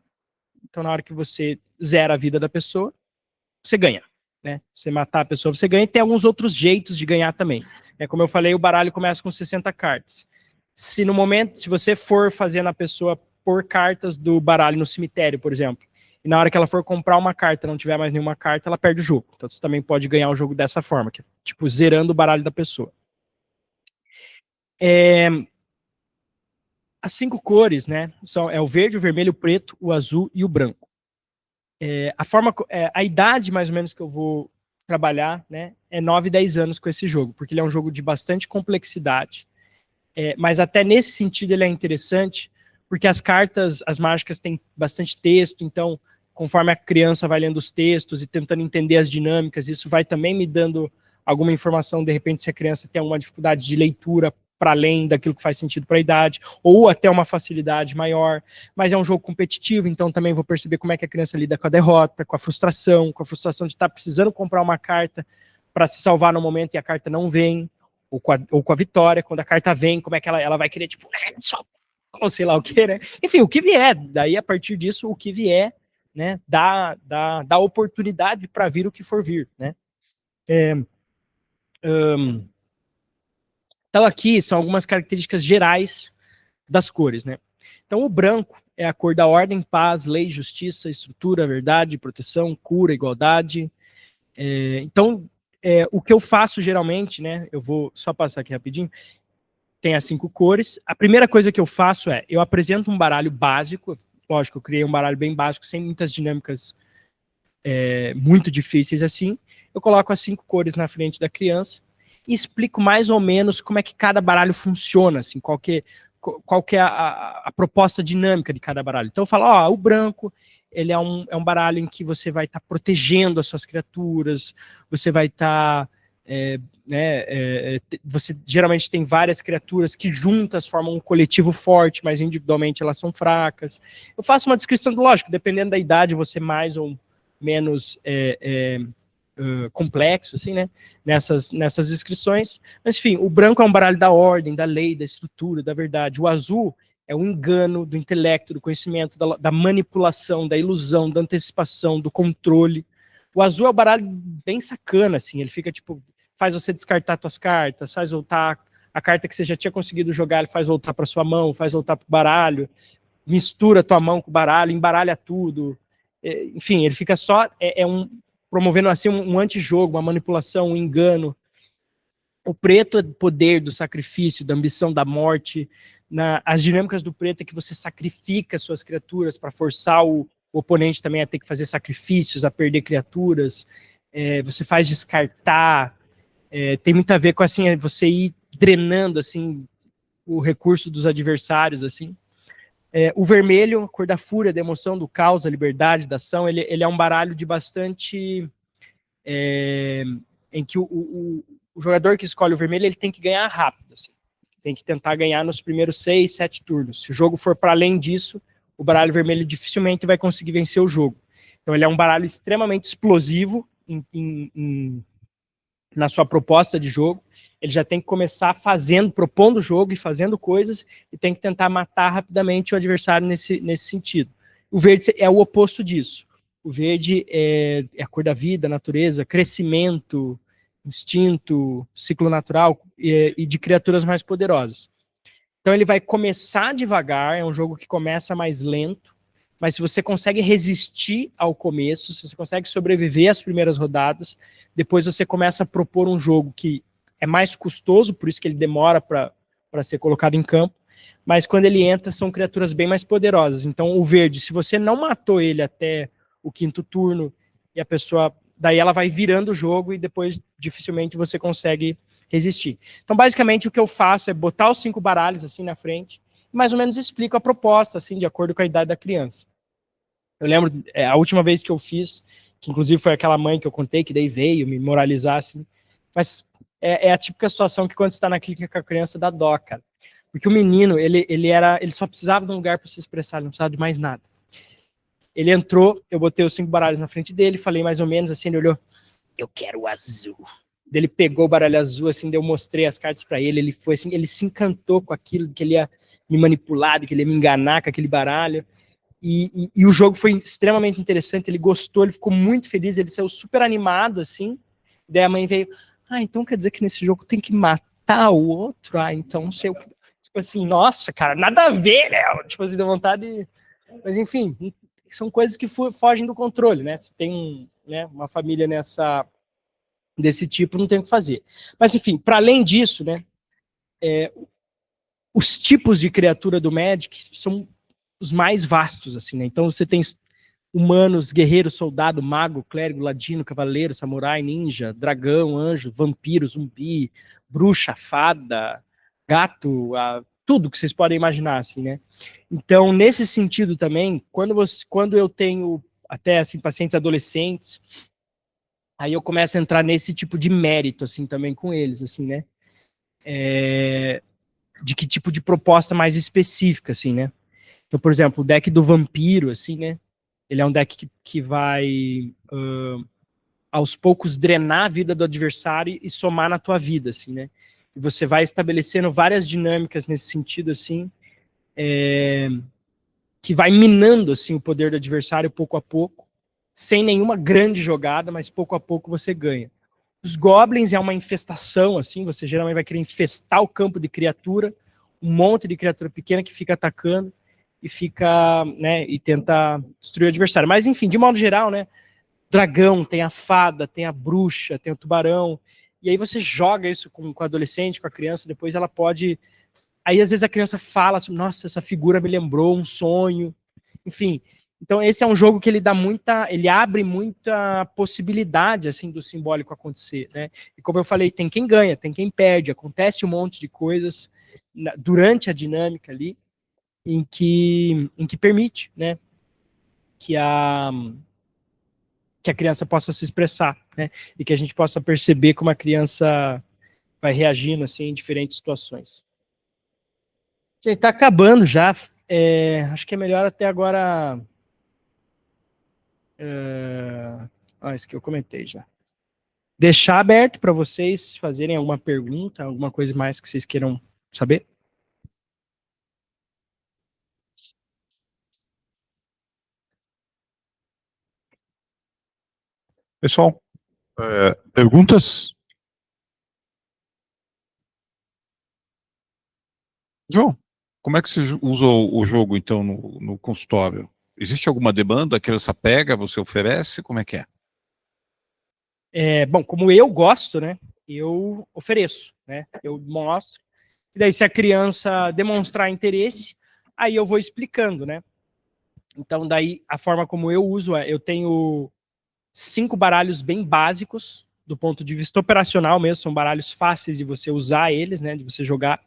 então na hora que você zera a vida da pessoa, você ganha. Né? Você matar a pessoa, você ganha, e tem alguns outros jeitos de ganhar também. Como eu falei, o baralho começa com 60 cartas. Se você for fazer na pessoa pôr cartas do baralho no cemitério, por exemplo, e na hora que ela for comprar uma carta, não tiver mais nenhuma carta, ela perde o jogo. Então você também pode ganhar o jogo dessa forma, que é tipo zerando o baralho da pessoa. As 5 cores, né, é o verde, o vermelho, o preto, o azul e o branco. A idade mais ou menos que eu vou trabalhar, né, é 9, 10 anos com esse jogo, porque ele é um jogo de bastante complexidade. Mas até nesse sentido ele é interessante, porque as cartas, as mágicas têm bastante texto, então conforme a criança vai lendo os textos e tentando entender as dinâmicas, isso vai também me dando alguma informação, de repente, se a criança tem alguma dificuldade de leitura para além daquilo que faz sentido para a idade, ou até uma facilidade maior, mas é um jogo competitivo, então também vou perceber como é que a criança lida com a derrota, com a frustração de estar precisando comprar uma carta para se salvar no momento e a carta não vem, ou com a vitória, quando a carta vem, como é que ela vai querer, tipo, ou sei lá o que, né? Enfim, o que vier, daí a partir disso, o que vier, né, dá oportunidade para vir o que for vir, né? Então aqui são algumas características gerais das cores, né? Então o branco é a cor da ordem, paz, lei, justiça, estrutura, verdade, proteção, cura, igualdade. O que eu faço geralmente, né? Eu vou só passar aqui rapidinho. Tem as 5 cores. A primeira coisa que eu faço eu apresento um baralho básico. Lógico, eu criei um baralho bem básico, sem muitas dinâmicas muito difíceis assim. Eu coloco as 5 cores na frente da criança e explico mais ou menos como é que cada baralho funciona, assim, qual que é a proposta dinâmica de cada baralho. Então eu falo, o branco, ele é um baralho em que você vai estar protegendo as suas criaturas, você vai estar... você geralmente tem várias criaturas que juntas formam um coletivo forte, mas individualmente elas são fracas. Eu faço uma descrição, lógico, dependendo da idade, você mais ou menos complexo, assim, né, nessas descrições. Mas, enfim, o branco é um baralho da ordem, da lei, da estrutura, da verdade. O azul é o engano, do intelecto, do conhecimento, da manipulação, da ilusão, da antecipação, do controle. O azul é um baralho bem sacana, assim, ele fica, tipo, faz você descartar suas cartas, faz voltar a carta que você já tinha conseguido jogar, ele faz voltar para sua mão, faz voltar para o baralho, mistura tua mão com o baralho, embaralha tudo. Enfim, ele fica só... promovendo assim um antijogo, uma manipulação, um engano. O preto é poder do sacrifício, da ambição, da morte. As dinâmicas do preto é que você sacrifica suas criaturas para forçar o oponente também a ter que fazer sacrifícios, a perder criaturas. Você faz descartar. Tem muito a ver com assim, você ir drenando assim, o recurso dos adversários. Assim. O vermelho, a cor da fúria, da emoção, do caos, da liberdade, da ação, ele é um baralho de bastante... em que o jogador que escolhe o vermelho, ele tem que ganhar rápido. Assim. Tem que tentar ganhar nos primeiros 6, 7 turnos. Se o jogo for para além disso, o baralho vermelho dificilmente vai conseguir vencer o jogo. Então ele é um baralho extremamente explosivo na sua proposta de jogo. Ele já tem que começar propondo o jogo e fazendo coisas, e tem que tentar matar rapidamente o adversário nesse sentido. O verde é o oposto disso. O verde é a cor da vida, natureza, crescimento, instinto, ciclo natural e de criaturas mais poderosas. Então ele vai começar devagar, é um jogo que começa mais lento, mas se você consegue resistir ao começo, se você consegue sobreviver às primeiras rodadas, depois você começa a propor um jogo que é mais custoso, por isso que ele demora para ser colocado em campo, mas quando ele entra são criaturas bem mais poderosas. Então o verde, se você não matou ele até o 5º turno, e a pessoa, daí ela vai virando o jogo e depois dificilmente você consegue resistir. Então basicamente o que eu faço é botar os 5 baralhos assim na frente, e mais ou menos explico a proposta, assim, de acordo com a idade da criança. Eu lembro, a última vez que eu fiz, que inclusive foi aquela mãe que eu contei, que daí veio me moralizar, assim, mas é a típica situação que quando você está na clínica com a criança dá dó, cara. Porque o menino, ele só precisava de um lugar para se expressar, ele não precisava de mais nada. Ele entrou, eu botei os 5 baralhos na frente dele, falei mais ou menos assim, ele olhou, eu quero o azul. Ele pegou o baralho azul, assim, eu mostrei as cartas para ele, ele foi assim, ele se encantou com aquilo, que ele ia me manipular, que ele ia me enganar com aquele baralho. E o jogo foi extremamente interessante, ele gostou, ele ficou muito feliz, ele saiu super animado, assim. Daí a mãe veio, então quer dizer que nesse jogo tem que matar o outro? Então não sei o que. Tipo assim, nossa, cara, nada a ver, né? Tipo assim, dá vontade. Mas enfim, são coisas que fogem do controle, né? Se tem uma família desse tipo, não tem o que fazer. Mas enfim, para além disso, né? Os tipos de criatura do Magic são os mais vastos, assim, né? Então você tem humanos, guerreiro, soldado, mago, clérigo, ladino, cavaleiro, samurai, ninja, dragão, anjo, vampiro, zumbi, bruxa, fada, gato, tudo que vocês podem imaginar, assim, né? Então, nesse sentido também, quando eu tenho até, assim, pacientes adolescentes, aí eu começo a entrar nesse tipo de mérito, assim, também com eles, assim, né? De que tipo de proposta mais específica, assim, né? Então, por exemplo, o deck do vampiro, assim, né? Ele é um deck que vai, aos poucos, drenar a vida do adversário e somar na tua vida, assim, né? E você vai estabelecendo várias dinâmicas nesse sentido, assim, que vai minando, assim, o poder do adversário pouco a pouco, sem nenhuma grande jogada, mas pouco a pouco você ganha. Os goblins é uma infestação, assim, você geralmente vai querer infestar o campo de criatura, um monte de criatura pequena que fica atacando, e fica, né, e tenta destruir o adversário. Mas, enfim, de modo geral, né, dragão, tem a fada, tem a bruxa, tem o tubarão, e aí você joga isso com o adolescente, com a criança, depois ela pode... Aí, às vezes, a criança fala assim, nossa, essa figura me lembrou um sonho, enfim. Então, esse é um jogo que ele abre muita possibilidade, assim, do simbólico acontecer, né? E como eu falei, tem quem ganha, tem quem perde, acontece um monte de coisas durante a dinâmica ali, em que permite, né, que a criança possa se expressar, né, e que a gente possa perceber como a criança vai reagindo, assim, em diferentes situações. Gente, tá acabando já, acho que é melhor até agora... isso que eu comentei já. Deixar aberto para vocês fazerem alguma pergunta, alguma coisa mais que vocês queiram saber. Pessoal, perguntas? João, como é que você usa o jogo, então, no consultório? Existe alguma demanda? A criança pega, você oferece? Como é que é? Bom, como eu gosto, né, eu ofereço, né, eu mostro. E daí, se a criança demonstrar interesse, aí eu vou explicando, né. Então, daí, a forma como eu uso eu tenho 5 baralhos bem básicos, do ponto de vista operacional mesmo, são baralhos fáceis de você usar eles, né, de você jogar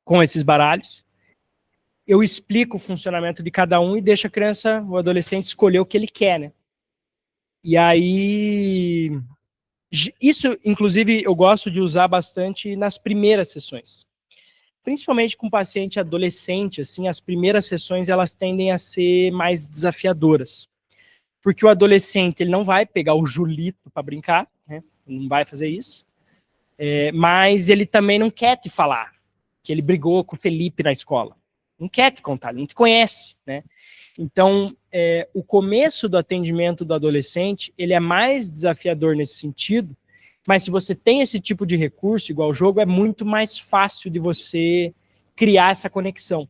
com esses baralhos. Eu explico o funcionamento de cada um e deixo a criança, o adolescente, escolher o que ele quer, né. E aí, isso, inclusive, eu gosto de usar bastante nas primeiras sessões. Principalmente com paciente adolescente, assim, as primeiras sessões, elas tendem a ser mais desafiadoras. Porque o adolescente, ele não vai pegar o Julito para brincar, né? Não vai fazer isso. Mas ele também não quer te falar que ele brigou com o Felipe na escola. Não quer te contar, ele não te conhece, né? Então, o começo do atendimento do adolescente, ele é mais desafiador nesse sentido, mas se você tem esse tipo de recurso, igual o jogo, é muito mais fácil de você criar essa conexão.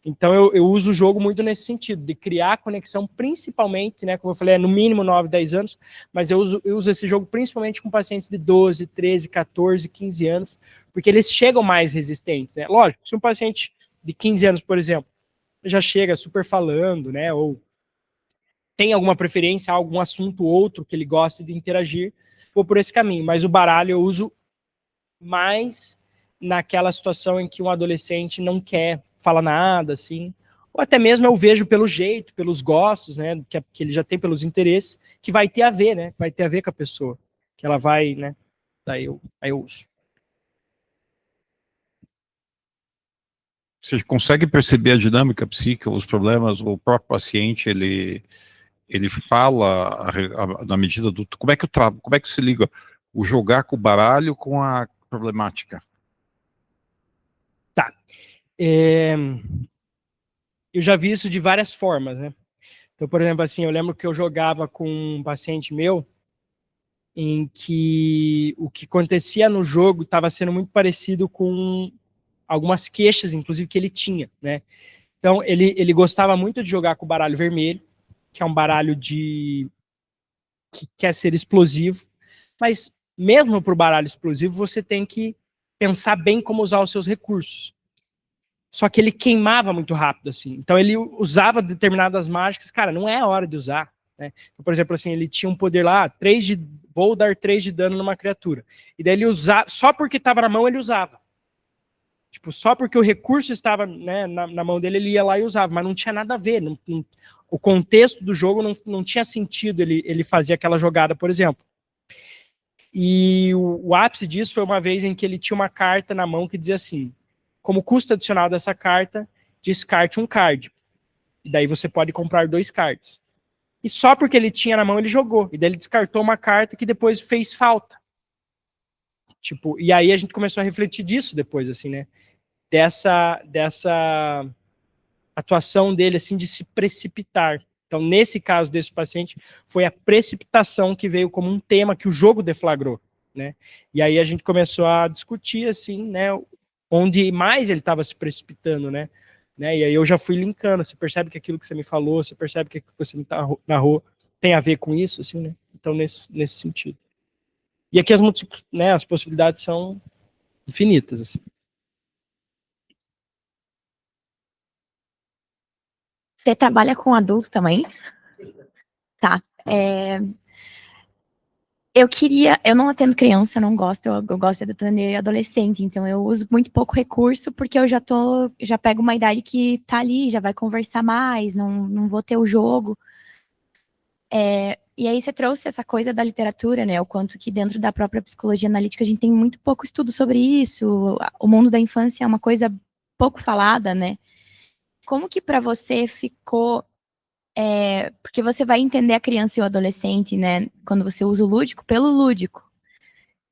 Então eu uso o jogo muito nesse sentido, de criar conexão principalmente, né, como eu falei, no mínimo 9, 10 anos, mas eu uso esse jogo principalmente com pacientes de 12, 13, 14, 15 anos, porque eles chegam mais resistentes, né? Lógico, se um paciente de 15 anos, por exemplo, já chega super falando, né, ou tem alguma preferência, algum assunto outro que ele gosta de interagir, vou por esse caminho, mas o baralho eu uso mais naquela situação em que um adolescente não quer falar nada, assim, ou até mesmo eu vejo pelo jeito, pelos gostos, né, que ele já tem, pelos interesses, que vai ter a ver, né, vai ter a ver com a pessoa, que ela vai, né, aí eu uso. Você consegue perceber a dinâmica psíquica, os problemas, o próprio paciente, ele fala na medida do... Como é que se liga o jogar com o baralho com a problemática? Tá. Eu já vi isso de várias formas, né? Então, por exemplo, assim, eu lembro que eu jogava com um paciente meu em que o que acontecia no jogo estava sendo muito parecido com algumas queixas, inclusive, que ele tinha, né? Então, ele gostava muito de jogar com o baralho vermelho, que é um baralho que quer ser explosivo, mas mesmo para o baralho explosivo, você tem que pensar bem como usar os seus recursos. Só que ele queimava muito rápido, assim. Então ele usava determinadas mágicas, cara, não é a hora de usar, né? Então, por exemplo, assim, ele tinha um poder lá, vou dar 3 de dano numa criatura. E daí ele usava, só porque estava na mão, ele usava. Tipo, só porque o recurso estava, né, na mão dele, ele ia lá e usava, mas não tinha nada a ver. O contexto do jogo não tinha sentido ele fazer aquela jogada, por exemplo. E o ápice disso foi uma vez em que ele tinha uma carta na mão que dizia assim: como custo adicional dessa carta, descarte um card. E daí você pode comprar 2 cards. E só porque ele tinha na mão, ele jogou. E daí ele descartou uma carta que depois fez falta. Tipo, e aí a gente começou a refletir disso depois, assim, né? Dessa atuação dele, assim, de se precipitar. Então, nesse caso desse paciente, foi a precipitação que veio como um tema que o jogo deflagrou, né? E aí a gente começou a discutir, assim, né, onde mais ele estava se precipitando, né? E aí eu já fui linkando, você percebe que aquilo que você me falou, você percebe que aquilo que você me narrou tem a ver com isso, assim, né? Então, nesse sentido. E aqui as possibilidades são infinitas, assim. Você trabalha com adulto também? Tá. Eu não atendo criança, eu não gosto, eu gosto de atender adolescente, então eu uso muito pouco recurso, porque eu já pego uma idade que tá ali, já vai conversar mais, não vou ter o jogo. E aí você trouxe essa coisa da literatura, né, o quanto que dentro da própria psicologia analítica a gente tem muito pouco estudo sobre isso, o mundo da infância é uma coisa pouco falada, né. Como que para você ficou... porque você vai entender a criança e o adolescente, né, quando você usa o lúdico, pelo lúdico,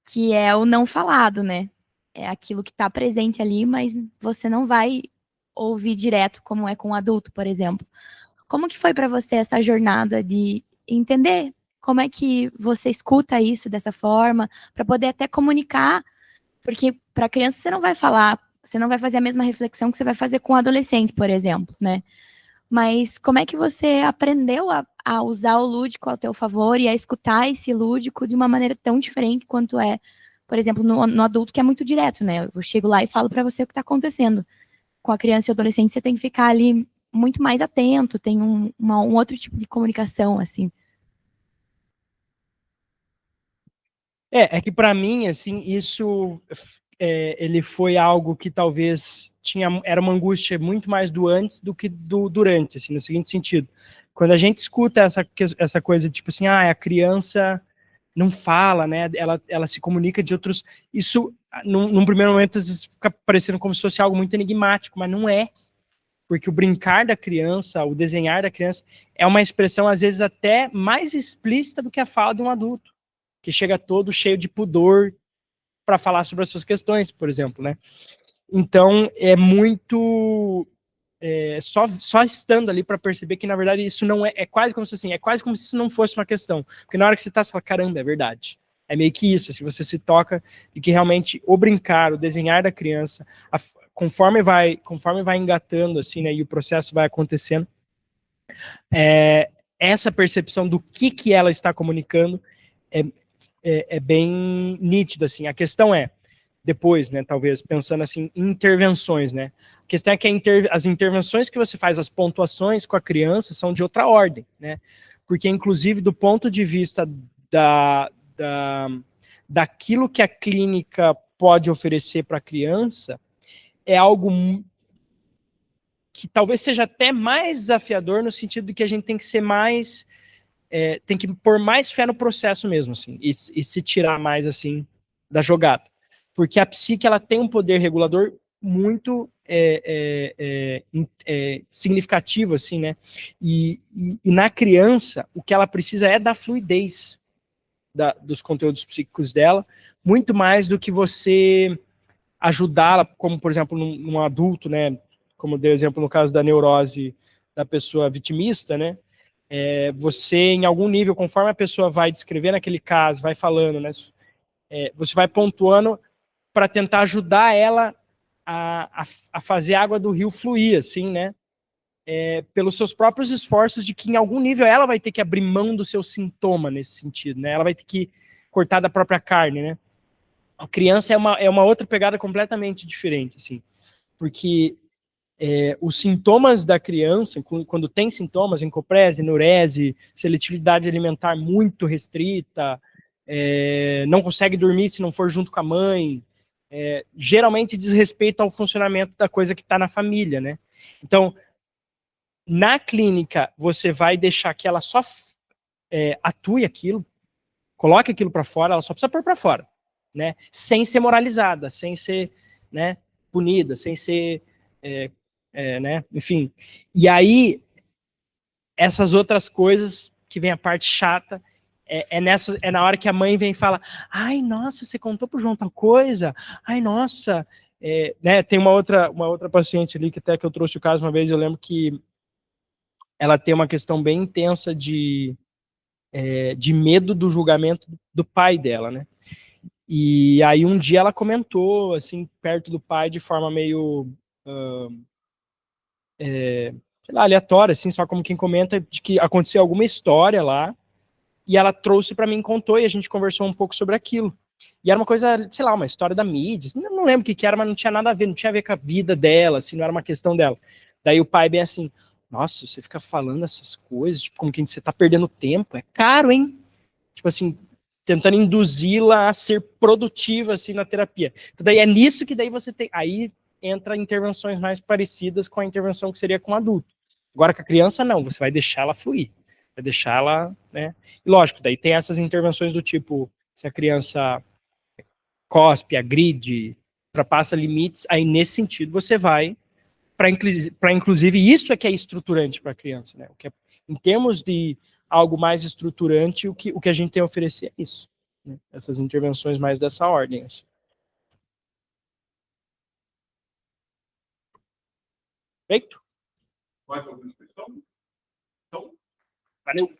que é o não falado, né, é aquilo que está presente ali, mas você não vai ouvir direto, como é com um adulto, por exemplo. Como que foi para você essa jornada de entender como é que você escuta isso dessa forma, para poder até comunicar, porque para a criança você não vai falar, você não vai fazer a mesma reflexão que você vai fazer com um adolescente, por exemplo, né? Mas como é que você aprendeu a usar o lúdico ao teu favor e a escutar esse lúdico de uma maneira tão diferente quanto é, por exemplo, no adulto, que é muito direto, né? Eu chego lá e falo para você o que está acontecendo. Com a criança e o adolescente, você tem que ficar ali muito mais atento, tem um outro tipo de comunicação, assim. É que para mim, assim, isso ele foi algo que talvez era uma angústia muito mais do antes do que do durante, assim, no seguinte sentido. Quando a gente escuta essa coisa, tipo assim, a criança não fala, né, ela se comunica de outros... Isso, num primeiro momento, às vezes fica parecendo como se fosse algo muito enigmático, mas não é. Porque o brincar da criança, o desenhar da criança, é uma expressão, às vezes, até mais explícita do que a fala de um adulto, que chega todo cheio de pudor para falar sobre as suas questões, por exemplo, né? Então, é muito... só estando ali para perceber que, na verdade, isso não é quase como se assim, é quase como se isso não fosse uma questão. Porque na hora que você está, você fala, caramba, é verdade. É meio que isso, assim, você se toca de que realmente o brincar, o desenhar da criança, conforme vai engatando, assim, né, e o processo vai acontecendo, essa percepção do que ela está comunicando é bem nítida, assim. A questão é, depois, né, talvez, pensando assim, em intervenções, né, a questão é que as intervenções que você faz, as pontuações com a criança são de outra ordem, né, porque, inclusive, do ponto de vista daquilo que a clínica pode oferecer para a criança, é algo que talvez seja até mais desafiador, no sentido de que a gente tem que ser mais, tem que pôr mais fé no processo mesmo, assim, e se tirar mais, assim, da jogada. Porque a psique, ela tem um poder regulador muito significativo, assim, né? E na criança, o que ela precisa é da fluidez dos conteúdos psíquicos dela, muito mais do que você ajudá-la, como, por exemplo, num adulto, né? Como deu exemplo no caso da neurose da pessoa vitimista, né? Você, em algum nível, conforme a pessoa vai descrevendo aquele caso, vai falando, né? Você vai pontuando para tentar ajudar ela a fazer a água do rio fluir, assim, né? Pelos seus próprios esforços, de que em algum nível ela vai ter que abrir mão do seu sintoma nesse sentido, né? Ela vai ter que cortar da própria carne, né? A criança é uma outra pegada completamente diferente, assim, porque os sintomas da criança, quando tem sintomas, encoprese, enurese, seletividade alimentar muito restrita, não consegue dormir se não for junto com a mãe, geralmente diz respeito ao funcionamento da coisa que está na família, né? Então, na clínica, você vai deixar que ela só atue aquilo, coloque aquilo para fora, ela só precisa pôr para fora, né? Sem ser moralizada, sem ser, né, punida, sem ser, né? Enfim. E aí, essas outras coisas, que vem a parte chata, é na hora que a mãe vem e fala: ai, nossa, você contou pro João tal coisa? Ai, nossa. Né, tem uma outra paciente ali, que até que eu trouxe o caso uma vez, eu lembro que ela tem uma questão bem intensa de medo do julgamento do pai dela, né? E aí um dia ela comentou, assim, perto do pai, de forma meio, sei lá, aleatória, assim, só como quem comenta, de que aconteceu alguma história lá, e ela trouxe para mim, contou, e a gente conversou um pouco sobre aquilo. E era uma coisa, sei lá, uma história da mídia, não lembro o que era, mas não tinha nada a ver, não tinha a ver com a vida dela, assim, não era uma questão dela. Daí o pai bem assim: nossa, você fica falando essas coisas, tipo, como que você tá perdendo tempo, é caro, hein? Tipo assim, tentando induzi-la a ser produtiva, assim, na terapia. Então daí é nisso que daí você tem, aí entra intervenções mais parecidas com a intervenção que seria com o adulto. Agora com a criança, não, você vai deixar ela fluir, vai deixar ela, né? E lógico, daí tem essas intervenções do tipo, se a criança cospe, agride, ultrapassa limites, aí nesse sentido você vai para inclusive isso é que é estruturante para a criança, né? O que em termos de algo mais estruturante, o que a gente tem a oferecer é isso, né? Essas intervenções mais dessa ordem. Assim. Feito? Mais alguma questão? Então, Valeu.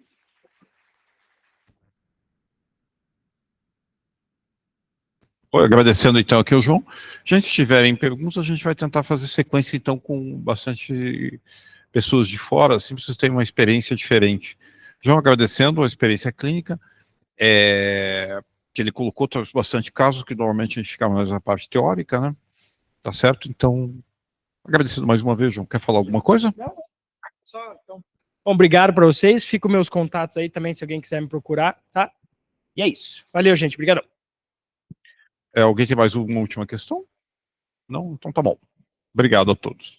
Agradecendo então aqui ao João. Gente, se tiverem perguntas, a gente vai tentar fazer sequência então com bastante pessoas de fora, assim, para vocês terem uma experiência diferente. João, agradecendo a experiência clínica, que ele colocou bastante casos, que normalmente a gente fica mais na parte teórica, né? Tá certo? Então, agradecendo mais uma vez, João. Quer falar alguma coisa? Não, só, então. Bom, obrigado para vocês. Fico meus contatos aí também, se alguém quiser me procurar, tá? E é isso. Valeu, gente. Obrigado. Alguém tem mais uma última questão? Não? Então tá bom. Obrigado a todos.